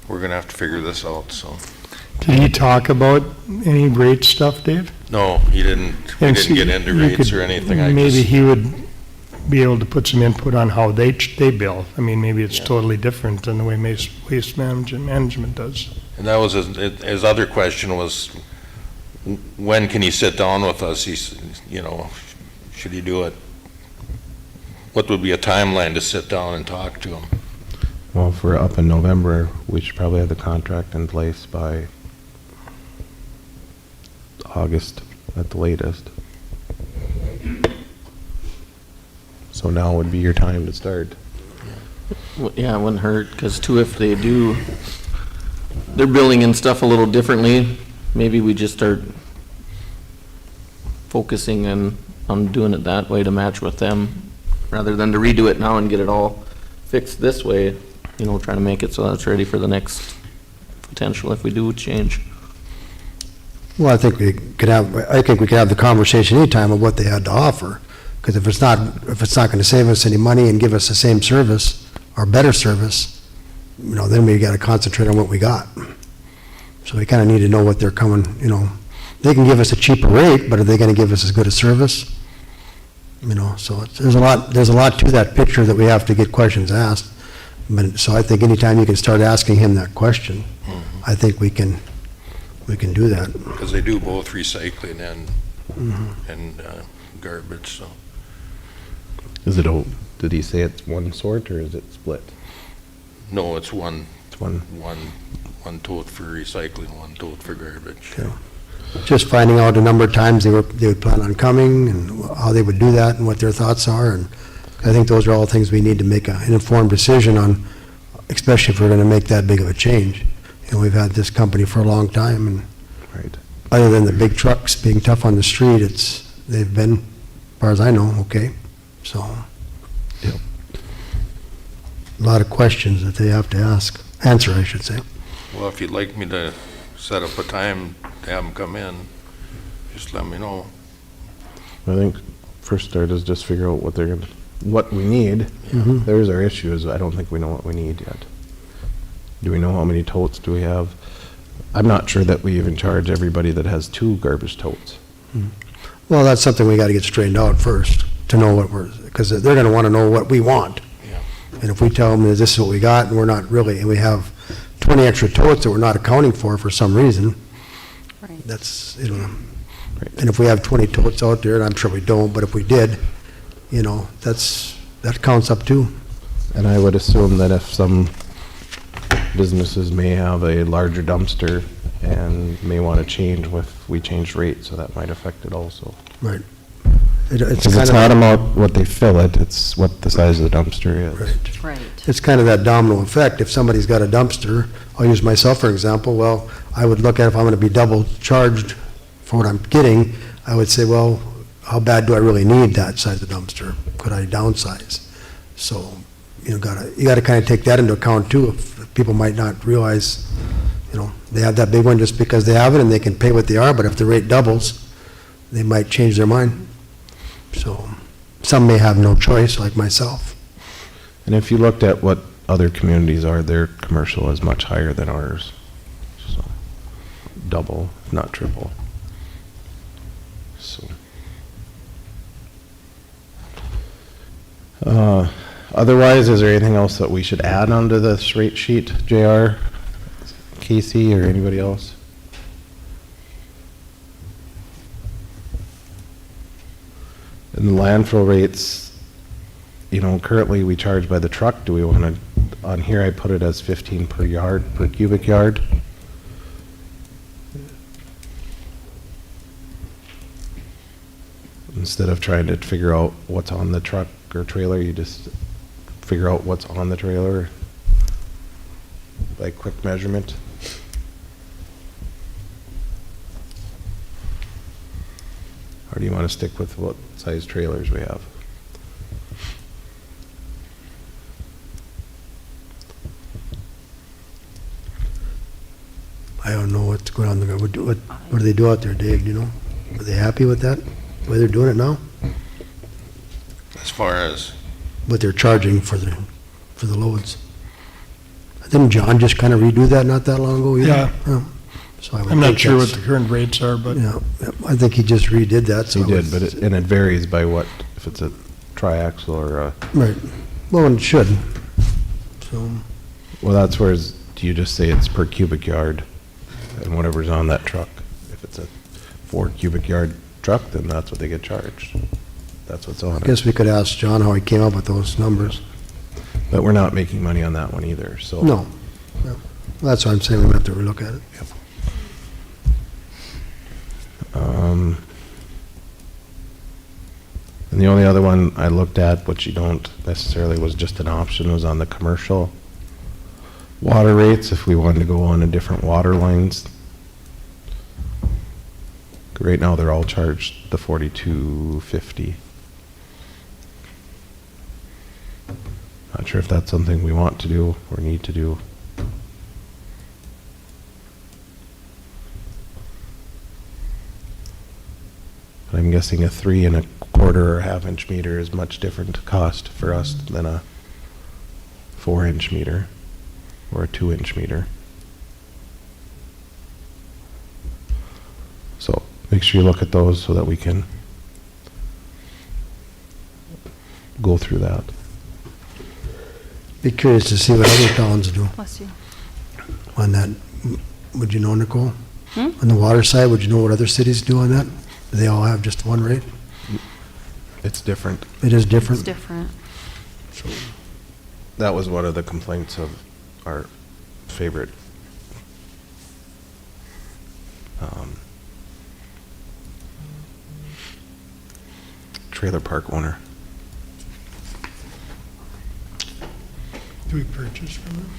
we're gonna have to figure this out, so. Did he talk about any rate stuff, Dave? No, he didn't, we And didn't see, get into you rates could- or anything. Maybe he would be able to put some input on how they bill. I mean, maybe it's Yeah. totally different than the way waste management does. And that was his other question was, when can he sit down with us? He's, should he do it? What would be a timeline to sit down and talk to him? Well, if we're up in November, we should probably have the contract in place by August at the latest. So now would be your time to start. Yeah, it wouldn't hurt, because too, if they do, they're billing and stuff a little differently, maybe we just start focusing on doing it that way to match with them, rather than to redo it now and get it all fixed this way, trying to make it so that it's ready for the next potential if we do change. Well, I think we could have the conversation anytime of what they had to offer. Because if it's not going to save us any money and give us the same service or better service, then we got to concentrate on what we got. So we kind of need to know what they're coming, they can give us a cheaper rate, but are they going to give us as good a service? So there's a lot to that picture that we have to get questions asked. But, so I think anytime you can start asking him that question, I think we can do that. Because they do both recycling and garbage, so. Did he say it's one sort or is it split? No, it's one It's one. tote for recycling, one tote for garbage. Okay. Just finding out a number of times they would plan on coming and how they would do that and what their thoughts are. And I think those are all things we need to make an informed decision on, especially if we're going to make that big of a change. We've had this company for a long time, and Right. other than the big trucks being tough on the street, they've been, as far as I know, okay. So, Yep. a lot of questions that they have to answer, I should say. Well, if you'd like me to set up a time to have them come in, just let me know. I think first start is just figure out what we need. Mhm. There's our issue is I don't think we know what we need yet. Do we know how many totes do we have? I'm not sure that we even charge everybody that has 2 garbage totes. Well, that's something we got to get straightened out first, to know because they're going to want to know what we want. Yeah. And if we tell them that this is what we got, and we're not really, and we have 20 extra totes that we're not accounting for some reason, Right. that's, and if we have 20 totes out there, and I'm sure we don't, but if we did, that counts up too. And I would assume that if some businesses may have a larger dumpster and may want to change if we change rates, so that might affect it also. Right. Because it's not about what they fill it, it's what the size of the dumpster is. Right. Right. It's kind of that domino effect. If somebody's got a dumpster, I'll use myself for example, well, I would look at if I'm going to be double charged for what I'm getting, I would say, well, how bad do I really need that size of dumpster? Could I downsize? So, you got to kind of take that into account too. If people might not realize, they have that big one just because they have it and they can pay what they are, but if the rate doubles, they might change their mind. So, some may have no choice, like myself. And if you looked at what other communities are, their commercial is much higher than ours. So, double, if not triple. So. Otherwise, is there anything else that we should add onto this rate sheet, JR, Casey, or anybody else? And the landfill rates, currently we charge by the truck. Do we want to, on here I put it as 15 per yard, per cubic yard? Instead of trying to figure out what's on the truck or trailer, you just figure out what's on the trailer by quick measurement. Or do you want to stick with what size trailers we have? I don't know what's going on there. What do they do out there, Dave, do you know? Are they happy with that, the way they're doing it now? As far as, what they're charging for the loads. Didn't John just kind of redo that not that long ago? either? Yeah. So I would I'm not think sure what that's- the current rates are, but Yeah, yeah, I think he just redid that. so He did, it's- but and it varies by what, if it's a triaxle or a, Right. Well, and it should. So, well, that's where do you just say it's per cubic yard and whatever's on that truck? If it's a 4 cubic yard truck, then that's what they get charged. That's what's on I it. guess we could ask John how he came up with those numbers. But we're not making money on that one either, so. No. No. That's why I'm saying we have to relook at it. And the only other one I looked at, which you don't necessarily was just an option, was on the commercial water rates, if we wanted to go on a different water lines. Right now, they're all charged the $42.50. Not sure if that's something we want to do or need to do. But I'm guessing a 3 1/4 or half-inch meter is much different cost for us than a 4-inch meter or a 2-inch meter. So make sure you look at those so that we can go through that. Be curious to see what other towns do Bless you. on that. Would you know, Nicole? Hmm? On the water side, would you know what other cities do on that? Do they all have just one rate? It's different. It is different? It's different. That was one of the complaints of our favorite trailer park owner. do we purchase from them?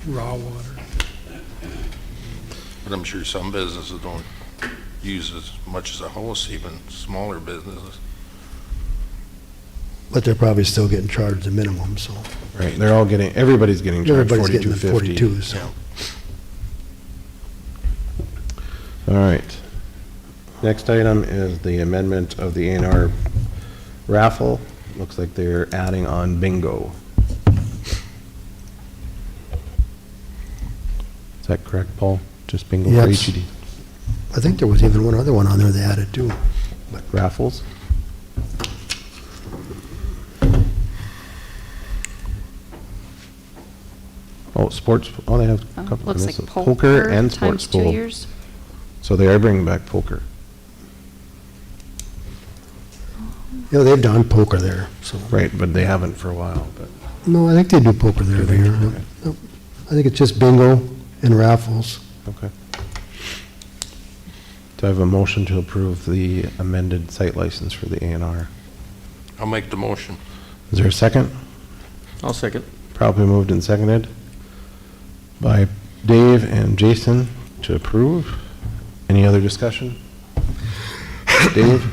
Raw water. but I'm sure some businesses don't use as much as a house, even smaller businesses. But they're probably still getting charged the minimum, so. Right, they're all getting, everybody's getting charged Everybody's getting the 42.50. 42, so. All right. Next item is the amendment of the A&R raffle. Looks like they're adding on bingo. Is that correct, Paul? Just bingo for Yes. HED? I think there was even one other one on there they added too. Raffles? Oh, sports, oh, they have a couple of Looks like this. poker and times sports 2 pool. years. So they are bringing back poker. You know, they've done poker there, so. Right, but they haven't for a while, but. No, I think they do poker there every year. Okay. Yep. I think it's just bingo and raffles. Okay. Do I have a motion to approve the amended site license for the A&R? I'll make the motion. Is there a second? I'll second. Probably moved and seconded by Dave and Jason to approve. Any other discussion? Dave?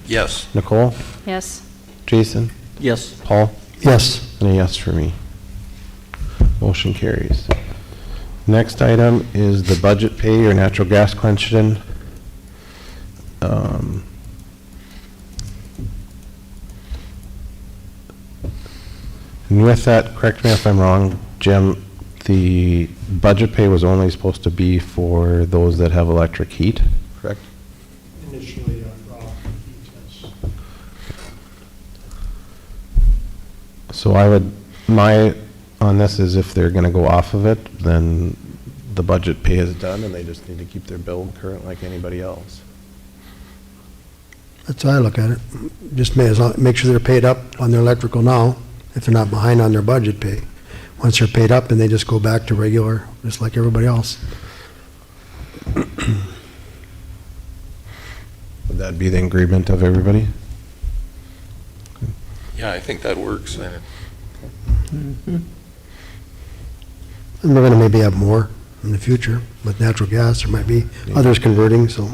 Yes. Nicole? Yes. Jason? Yes. Paul? Yes. And a yes for me. Motion carries. Next item is the budget pay or natural gas question. And with that, correct me if I'm wrong, Jim, the budget pay was only supposed to be for those that have electric heat, correct? Initially, raw heat test. So I would, my, on this is if they're gonna go off of it, then the budget pay is done and they just need to keep their bill current like anybody else. That's how I look at it. Just make sure they're paid up on their electrical now, if they're not behind on their budget pay. Once they're paid up, then they just go back to regular, just like everybody else. Would that be the agreement of everybody? Yeah, I think that works. And we're gonna maybe have more in the future with natural gas. There might be others converting, so.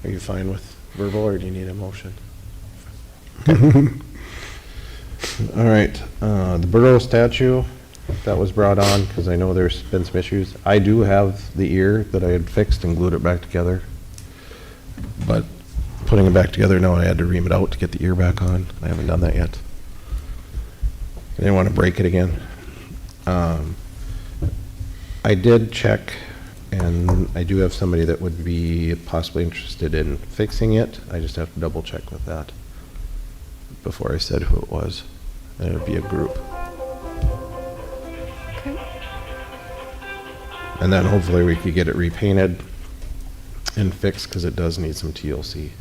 Are you fine with verbal or do you need a motion? All right, the borough statue, that was brought on because I know there's been some issues. I do have the ear that I had fixed and glued it back together. But putting it back together now. I had to ream it out to get the ear back on. I haven't done that yet. I didn't want to break it again. I did check, and I do have somebody that would be possibly interested in fixing it. I just have to double check with that before I said who it was. And it would be a group. And then hopefully we could get it repainted and fixed, because it does need some TLC.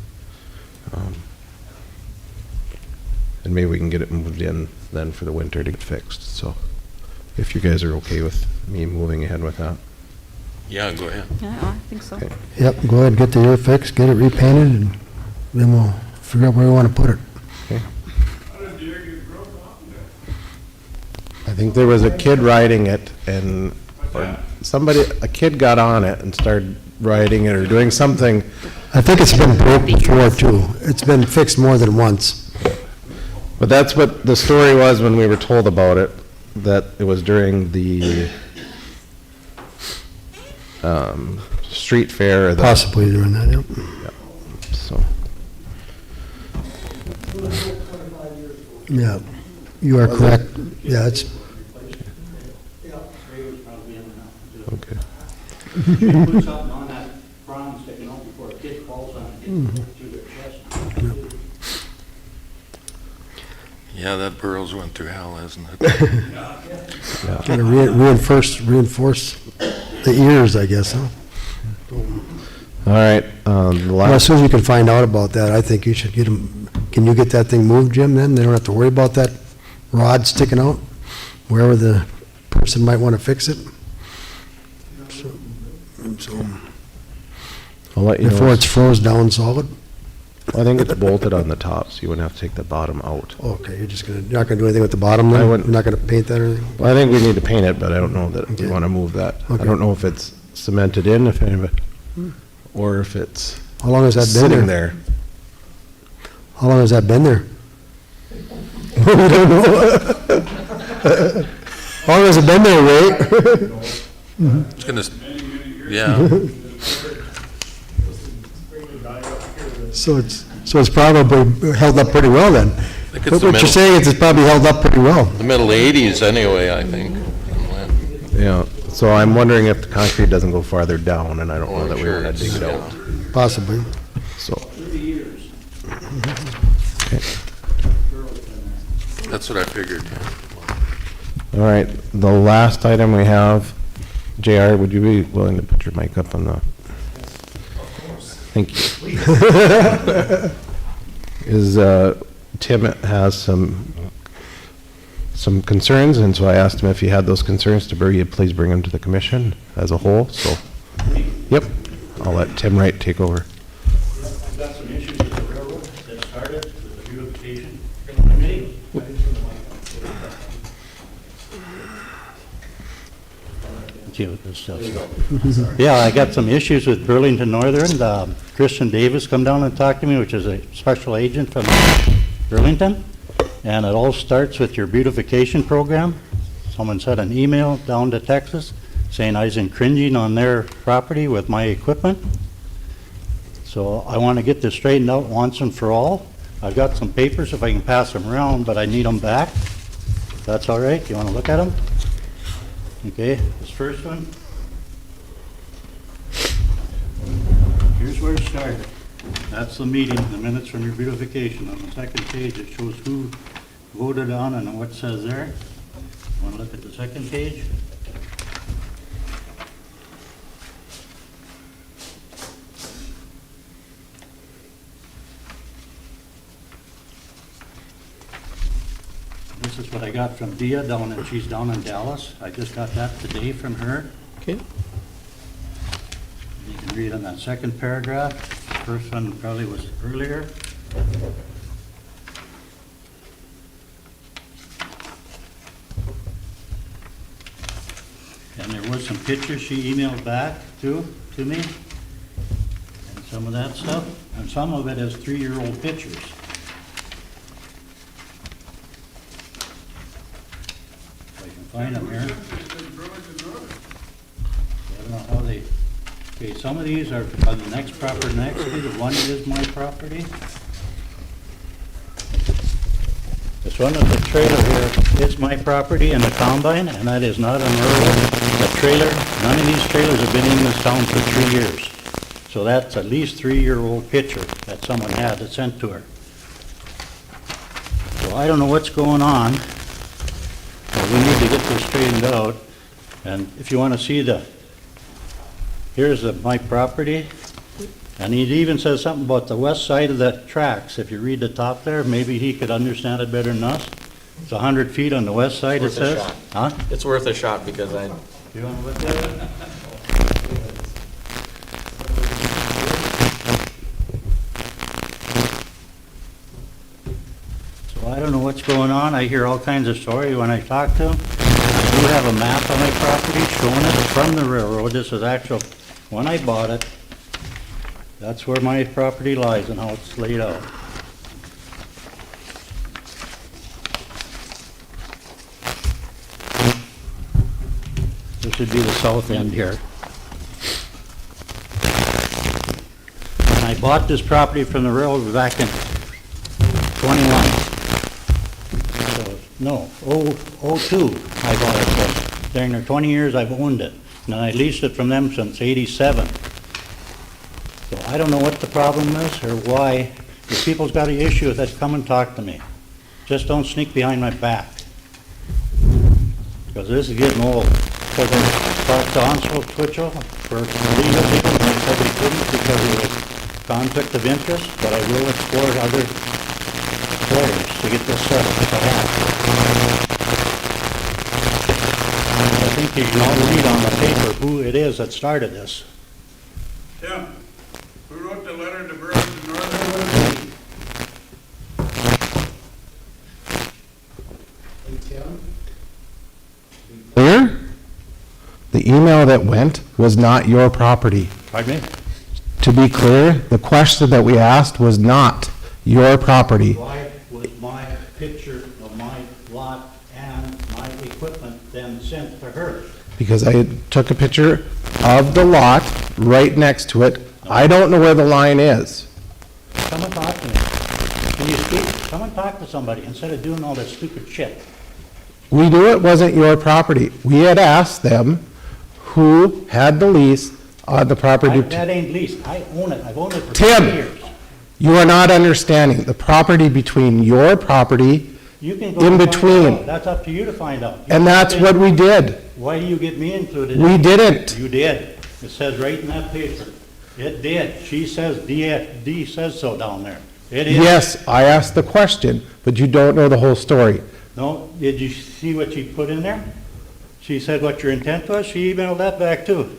And maybe we can get it moved in then for the winter to get fixed. So if you guys are okay with me moving ahead with that. Yeah, go ahead. Yeah, I think so. Okay. Yep, go ahead, get the ear fixed, get it repainted, and then we'll figure out where we want to put it. Okay. I think there was a kid riding it, and a kid got on it and started riding it or doing something. I think it's been broke before, too. It's been fixed more than once. But that's what the story was when we were told about it, that it was during the street fair. Possibly doing that, yep. So, Yeah, you are correct. Yeah, it's, okay. You put something on that prong sticking out before a kid falls on it, through their chest. Yeah, that burrows went through hell, hasn't it? gotta reinforce the ears, I guess, huh? All right, the Well, as last, soon as you can find out about that, I think you should get them, can you get that thing moved, Jim, then? They don't have to worry about that rod sticking out, wherever the person might want to fix it? So, I'll let you know. before it's froze down solid? I think it's bolted on the top, so you wouldn't have to take the bottom out. Okay, you're not gonna do anything with the bottom then? I wouldn't. You're not gonna paint that or anything? Well, I think we need to paint it, but I don't know that we Okay. want to move that. I Okay. don't know if it's cemented in, if anybody, or if it's How long has that been sitting there? there. How long has that been there? We don't know. How long has it been there, Ray? It's gonna, yeah. So it's probably held up pretty well then. think it's What the you're middle, saying is it's probably held up pretty well. the middle 80s anyway, I think. Yeah, so I'm wondering if the concrete doesn't go farther down, and I don't know Oh, that we sure, want to dig it it's- out. Possibly. So, That's what I figured, yeah. all right, the last item we have, JR, would you be willing to put your mic up on the? Thank you. Is, Tim has some concerns, and so I asked him if he had those concerns to please bring them to the commission as a whole, so. Yep, I'll let Tim Wright take over. I've got some issues with the railroad that started with the beautification committee. Yeah, I got some issues with Burlington Northern. Christian Davis come down and talked to me, which is a special agent from Burlington. And it all starts with your beautification program. Someone sent an email down to Texas saying I was infringing on their property with my equipment. So I want to get this straightened out once and for all. I've got some papers if I can pass them around, but I need them back. If that's all right, you want to look at them? Okay, this first one. Here's where it started. That's the meeting, the minutes from your beautification. On the second page, it shows who voted on and what says there. Want to look at the second page? This is what I got from Dia down, and she's down in Dallas. I just got that today from her. Okay. You can read on that second paragraph. First one probably was earlier. And there was some pictures she emailed back to me. And some of that stuff. And some of it is 3-year-old pictures. If I can find them here. I don't know how they Okay, some of these are on the next property next to me. The one is my property. This one with the trailer here is my property and the combine, and that is not an a trailer. None of these trailers have been in this town for 3 years. So that's at least 3-year-old picture that someone had that sent to her. So I don't know what's going on. But we need to get this straightened out. And if you want to see here's my property. And he even says something about the west side of the tracks. If you read the top there, maybe he could understand it better than us. It's 100 feet on the west side, it Worth a says. shot. Huh? It's worth a shot because I, You want to look at it? So I don't know what's going on. I hear all kinds of stories when I talk to them. I do have a map on my property showing it from the railroad. This is actual, when I bought it, that's where my property lies and how it's laid out. This should be the south end here. And I bought this property from the railroad back in 21. So, no, 02 I bought it from. During their 20 years I've owned it. And I leased it from them since 87. So I don't know what the problem is or why. If people's got an issue with it, come and talk to me. Just don't sneak behind my back. Because this is getting old. Because I talked to Onslow Twitchell for legal reasons, and I said we couldn't because of the conflict of interest, but I will explore other players to get this settled if I have. I think you can all read on the paper who it is that started this. Tim, who wrote the letter to Burlington Northern? Clear? The email that went was not your property. Pardon me? To be clear, the question that we asked was not your property. Why was my picture of my lot and my equipment then sent to her? Because I took a picture of the lot right next to it. I don't know where the line is. Come and talk to me. Can you speak? Come and talk to somebody instead of doing all this stupid shit. We knew it wasn't your property. We had asked them who had the lease on the property. That ain't leased. I own it. I've owned it for Tim! 20 years. You are not understanding. The property between your property, You can go in and find between. out. That's up to you to find out. and that's what we did. Why do you get me included? We didn't. You did. It says right in that paper. It did. She says, D says so down there. It is. Yes, I asked the question, but you don't know the whole story. No, did you see what she put in there? She said what your intent was. She emailed that back too.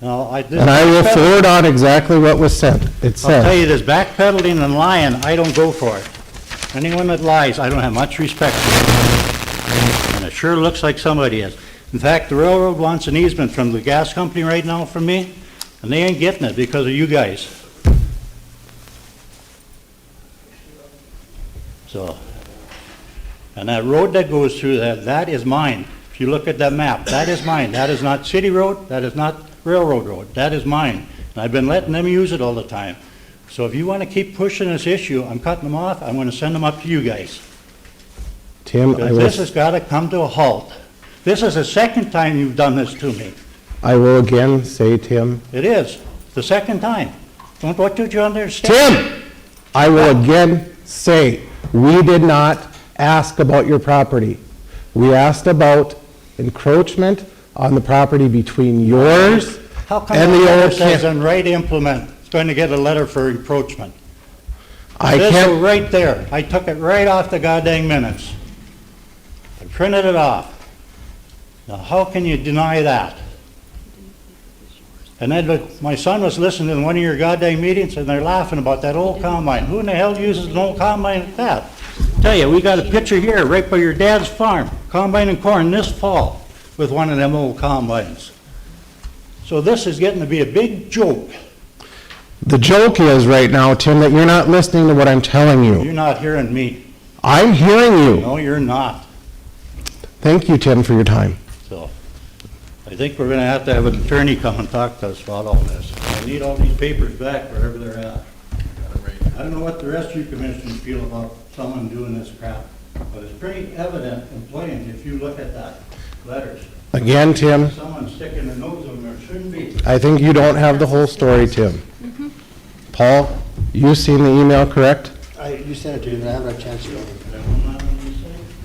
No, And I will forward on exactly what was sent. It I'll tell said, you this, backpedaling and lying, I don't go for it. Anyone that lies, I don't have much respect for. And it sure looks like somebody is. In fact, the railroad wants an easement from the gas company right now from me, and they ain't getting it because of you guys. So, and that road that goes through that is mine. If you look at that map, that is mine. That is not city road, that is not railroad road. That is mine. And I've been letting them use it all the time. So if you want to keep pushing this issue, I'm cutting them off. I'm going to send them up to you guys. Tim, Because this has got to come to a halt. This is the second time you've done this to me. I will again say, Tim, It is. The second time. What did you understand? Tim, I will again say, we did not ask about your property. We asked about encroachment on the property between yours How come and the the letter old says camp. on right implement, it's going to get a letter for encroachment? I This is can't, right there. I took it right off the goddamn minutes. I printed it off. Now, how can you deny that? And then my son was listening to one of your goddamn meetings, and they're laughing about that old combine. Who in the hell uses an old combine like that? Tell you, we got a picture here, right by your dad's farm, combining corn this fall with one of them old combines. So this is getting to be a big joke. the joke is right now, Tim, that you're not listening to what I'm telling you. You're not hearing me. I'm hearing you. No, you're not. Thank you, Tim, for your time. So, I I think we're gonna have to have an attorney come and talk to us about all this. I need all these papers back wherever they're at. I don't know what the rest of you commissioners feel about someone doing this crap, but it's pretty evident and plain if you look at that letters. Again, Tim, Someone sticking their nose in there shouldn't be. I think you don't have the whole story, Tim. Paul, you seen the email, correct? You sent it to me, but I haven't had a chance to read it. That one not on the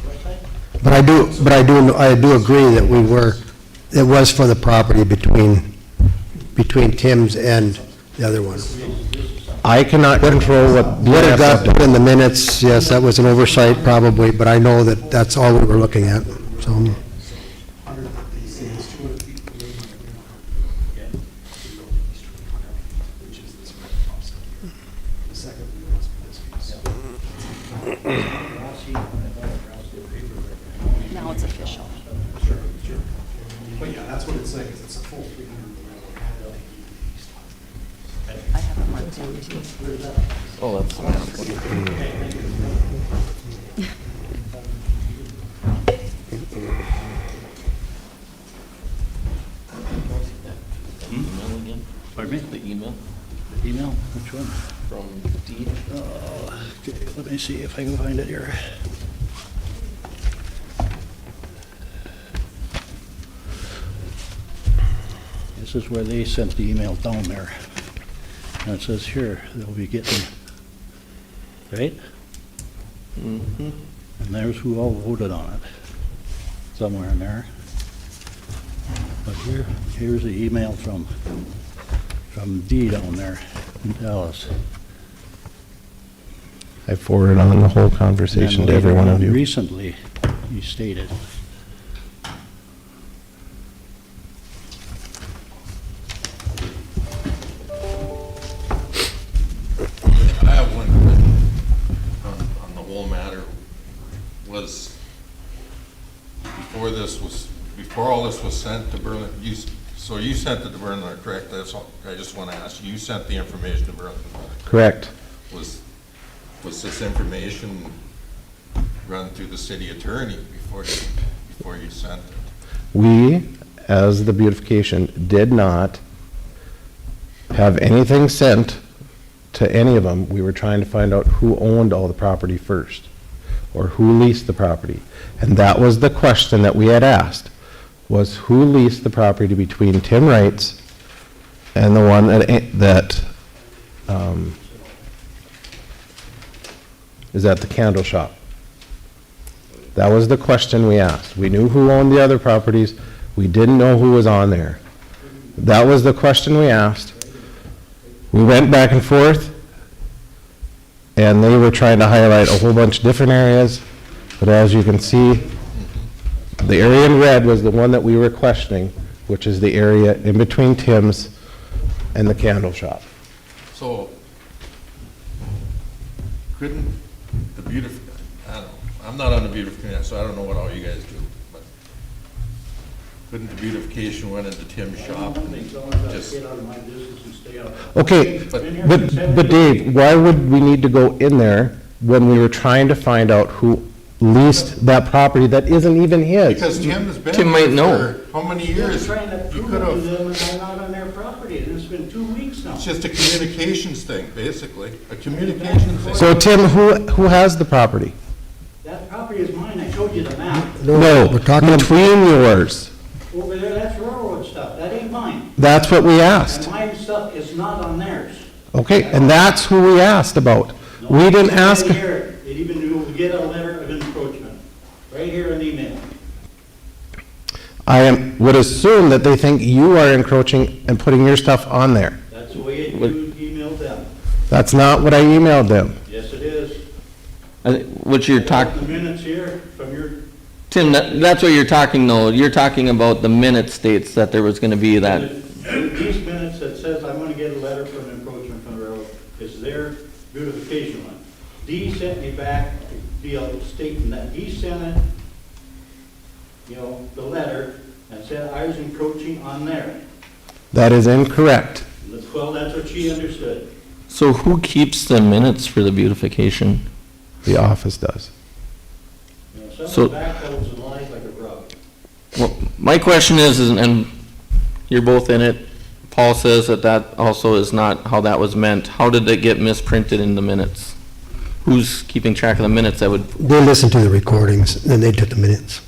website? But I do agree that it was for the property between Tim's and the other one. I cannot control what What it got BNSF put in does. the minutes, yes, that was an oversight probably, but I know that that's all we were looking at, so. Now it's official. But yeah, that's what it's saying, is it's a full 300. I have it marked down too. Oh, that's the last one. Email again? Pardon me? The email Email, which one? from D. Okay, let me see if I can find it here. This is where they sent the email down there. And it says here, they'll be getting, right? Mm-hmm. And there's who all voted on it, somewhere in there. But here's the email from D down there in Dallas. I forwarded on the whole conversation And to every later one of on, you. Recently, he stated, I have one question on the whole matter. Was, before all this was sent to Berlin, so you sent it to Berlin, correct? That's all, I just want to ask, you sent the information to Berlin? Correct. Was this information run through the city attorney before you sent it? We, as the beautification, did not have anything sent to any of them. We were trying to find out who owned all the property first, or who leased the property. And that was the question that we had asked, was who leased the property between Tim Wright's and the one that is at the candle shop. That was the question we asked. We knew who owned the other properties. We didn't know who was on there. That was the question we asked. We went back and forth, and they were trying to highlight a whole bunch of different areas. But as you can see, the area in red was the one that we were questioning, which is the area in between Tim's and the candle shop. So, couldn't the I don't know, I'm not on the beautification, so I don't know what all you guys do, but couldn't the beautification went into Tim's shop and just, get out of my business and stay out. Okay, but Dave, why would we need to go in there when we were trying to find out who leased that property that isn't even his? because Tim's been Tim might there know. for how many You're years? trying to You prove could it to have, them and I'm not on their property, and it's been 2 weeks now. it's just a communications thing, basically, a communications thing. So Tim, who has the property? That property is mine, I showed you the map. No, we're talking between yours. Over there, that's railroad stuff, that ain't mine. That's what we And asked. my stuff is not on theirs. Okay, and that's who we asked about. We didn't ask, Right here, it even, you'll get a letter of encroachment, right here in the email. would assume that they think you are encroaching and putting your stuff on there. That's the way you emailed them. That's not what I emailed them. Yes, it is. What you're The talking, minutes here from your, Tim, that's what you're talking though. You're talking about the minute states that there was gonna be that. these minutes that says I'm gonna get a letter from encroachment from the railroad is their beautification one. D sent me back, stating that he sent it, the letter, and said I was encroaching on there. That is incorrect. Well, that's what she understood. So who keeps the minutes for the beautification? The office does. Some So- of the backhoes and lies like a rug. Well, my question is, and you're both in it. Paul says that that also is not how that was meant. How did it get misprinted in the minutes? Who's keeping track of the minutes that would, They listened to the recordings, and they took the minutes.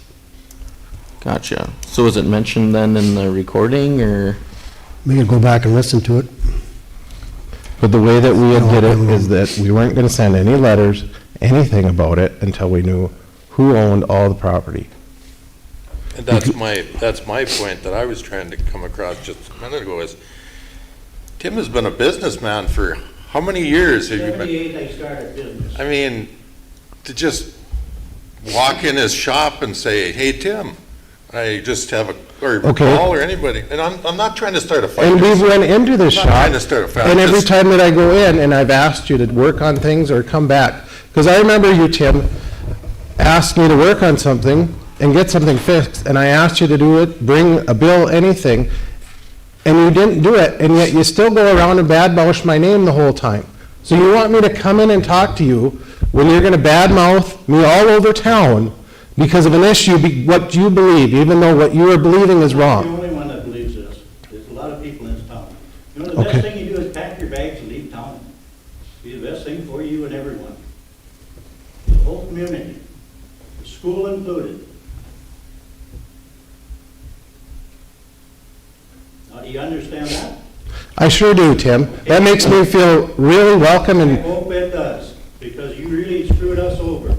gotcha. So was it mentioned then in the recording, or? We could go back and listen to it. But the way that we had did it is that we weren't gonna send any letters, anything about it, until we knew who owned all the property. And that's my point that I was trying to come across just a minute ago is, Tim has been a businessman for how many years have you been? 78, I started business. I mean, to just walk in his shop and say, hey, Tim, I just have or Okay. Paul or anybody, and I'm not trying to start a fight. And we've run into this I'm not trying shop, to start a fight. and every Just- time that I go in and I've asked you to work on things or come back, because I remember you, Tim, asked me to work on something and get something fixed, and I asked you to do it, bring a bill, anything, and you didn't do it, and yet you still go around and badmouth my name the whole time. So you want me to come in and talk to you when you're gonna badmouth me all over town because of an issue, what you believe, even though what you are believing is I'm the wrong? only one that believes this. There's a lot of people in this town. You know, the Okay. best thing you do is pack your bags and leave town. Be the best thing for you and everyone. The whole community, the school included. Now, do you understand that? I sure do, Tim. That makes me feel really welcome I and hope it does, because you really screwed us over.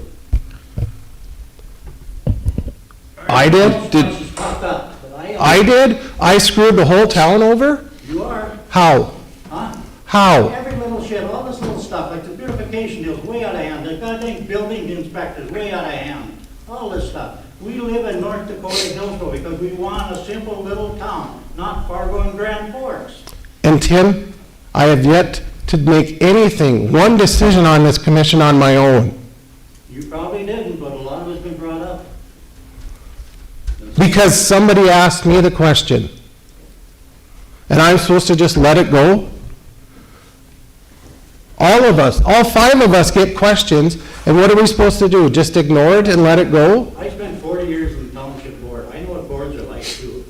I did? This is fucked up, but I did? I screwed the whole town over? You are, How? huh? How? Every little shit, all this little stuff, like the beautification deal's way out of hand, the goddamn building inspector's way out of hand, all this stuff. We live in North Dakota, Hillsboro, because we want a simple little town, not Fargo and Grand Forks. And Tim, I have yet to make anything, one decision on this commission on my own. You probably didn't, but a lot of it's been brought up. Because somebody asked me the question. And I'm supposed to just let it go? All of us, all 5 of us get questions, and what are we supposed to do? Just ignore it and let it go? I spent 40 years in the township board. I know what boards are like too.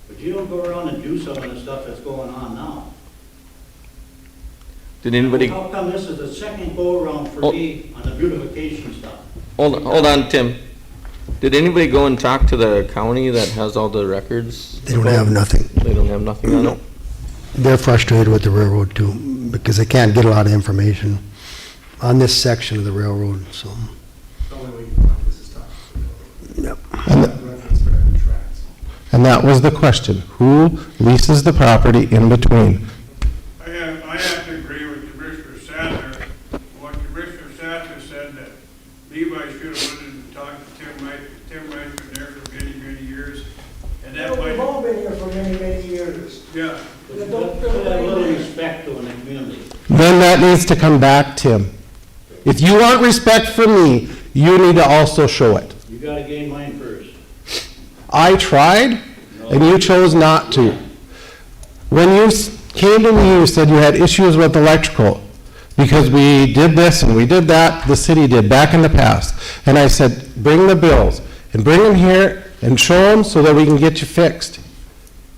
But you don't go around and do some of the stuff that's going on now. Did anybody, How come this is the second go-around for Oh. me on the beautification stuff? hold on, Tim. Did anybody go and talk to the county that has all the records? They don't have nothing. They don't have nothing on it? They're frustrated with the railroad too, because they can't get a lot of information on this section of the railroad, so. Yep. And that was the question. Who leases the property in between? I have to agree with Commissioner Sattler. What Commissioner Sattler said, that Levi should have went and talked to Tim Wright. Tim Wright's been there for many, many years. And that We've might, all been here for many, many years. yeah. But you got to have a little respect to in the community. Then that needs to come back, Tim. If you want respect from me, you need to also show it. You gotta gain mine first. I tried, and you chose not to. When you came to me, you said you had issues with electrical, because we did this and we did that, the city did, back in the past. And I said, bring the bills, and bring them here, and show them so that we can get you fixed.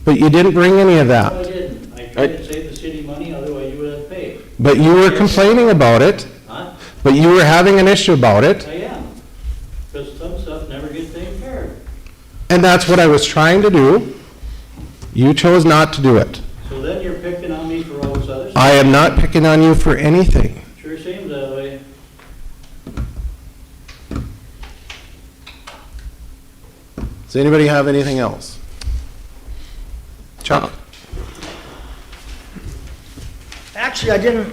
But you didn't bring any of No, I that. didn't. I tried to save the city money, otherwise you would have paid. But you were complaining about it, Huh? but you were having an issue about it, I am. Because some stuff never gets taken care of. and that's what I was trying to do. You chose not to do it. So then you're picking on me for all this other stuff? I am not picking on you for anything. Sure seems that way. Does anybody have anything else? Chuck? Actually, I didn't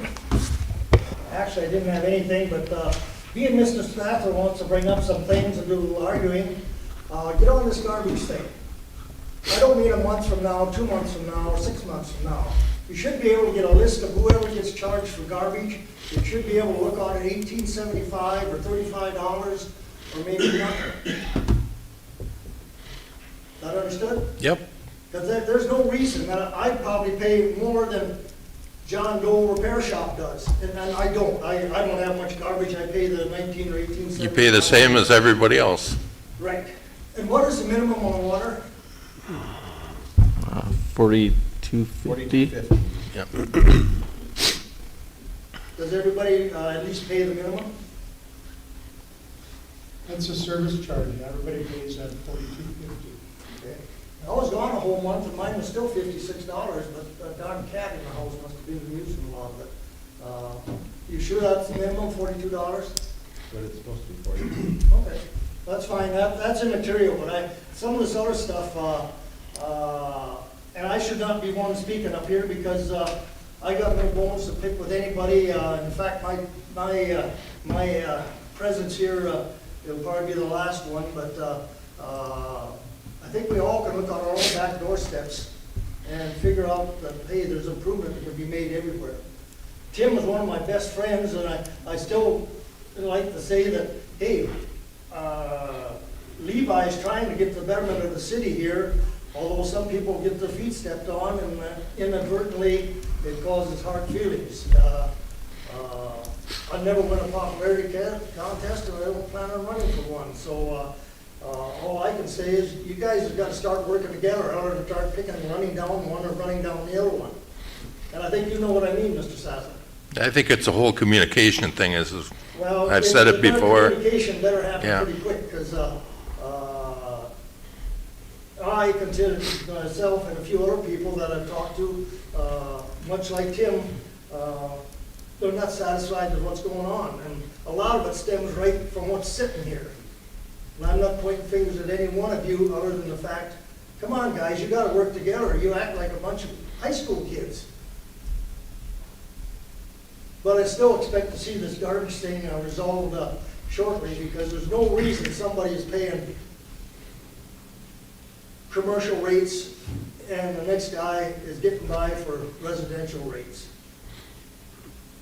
have anything, but being Mr. Stafford wants to bring up some things and do a little arguing, get on this garbage thing. I don't mean a month from now, 2 months from now, or 6 months from now. You should be able to get a list of whoever gets charged for garbage. You should be able to look on it, $18.75 or $35, or maybe nothing. That understood? Yep. Because there's no reason that I probably pay more than John Doe Repair Shop does, and I don't. I don't have much garbage. I pay the 19 or 18 cents. You pay the same as everybody else. Right. And what is the minimum on water? $42.50. Does everybody at least pay the minimum? That's a service charge, everybody pays that $42.50. Okay. I was gone a whole month and mine was still $56, but a darn cat in the house must have been using a lot of it. You sure that's the minimum, $42? But it's supposed to be 40. Okay, that's fine, that's immaterial, but some of this other stuff, and I should not be one speaking up here because I got no bones to pick with anybody. In fact, my presence here, it'll probably be the last one, but I think we all can look on our own back doorsteps and figure out that, hey, there's improvement that can be made everywhere. Tim was one of my best friends, and I still like to say that, hey, Levi's trying to get the betterment of the city here, although some people get their feet stepped on, and inadvertently, it causes hard feelings. I never won a popularity contest, and I don't plan on running for one, so all I can say is you guys have got to start working together, or to start picking and running down one or running down the other one. And I think you know what I mean, Mr. Sassler. I think it's a whole communication thing, Well, I've said it the before. communication better happen Yeah. pretty quick, because I consider myself and a few other people that I've talked to, much like Tim, they're not satisfied with what's going on. And a lot of it stems right from what's sitting here. And I'm not pointing fingers at any one of you other than the fact, come on, guys, you gotta work together. You act like a bunch of high school kids. But I still expect to see this garbage thing resolved shortly, because there's no reason somebody is paying commercial rates and the next guy is getting by for residential rates.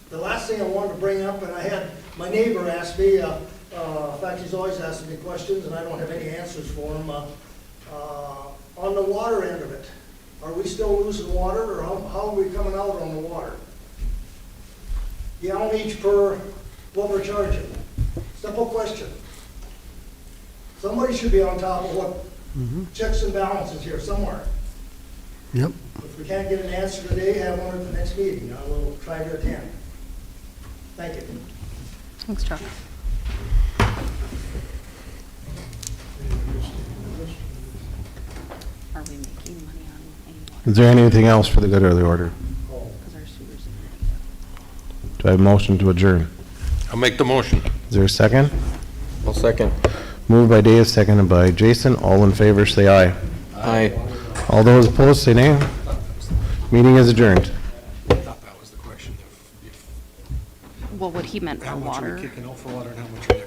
The last thing I wanted to bring up, and I had my neighbor ask me, in fact, he's always asking me questions and I don't have any answers for him, on the water end of it. Are we still losing water, or how are we coming out on the water? Gallon each per what we're charging. Simple question. Somebody should be on top of what checks and balances here somewhere. Yep. If we can't get an answer today, have one at the next meeting. I will try to attend. Thank you. Thanks, Chuck. Are we making money on any water? Is there anything else for the good of the order? Because our sewers. Do I have a motion to adjourn? I'll make the motion. Is there a second? I'll second. Moved by Dave, seconded by Jason. All in favor, say aye. Aye. All those opposed, say nay. Meeting is adjourned. I thought that was the question, if Well, what he meant for how much are water. we kicking out for water and how much are we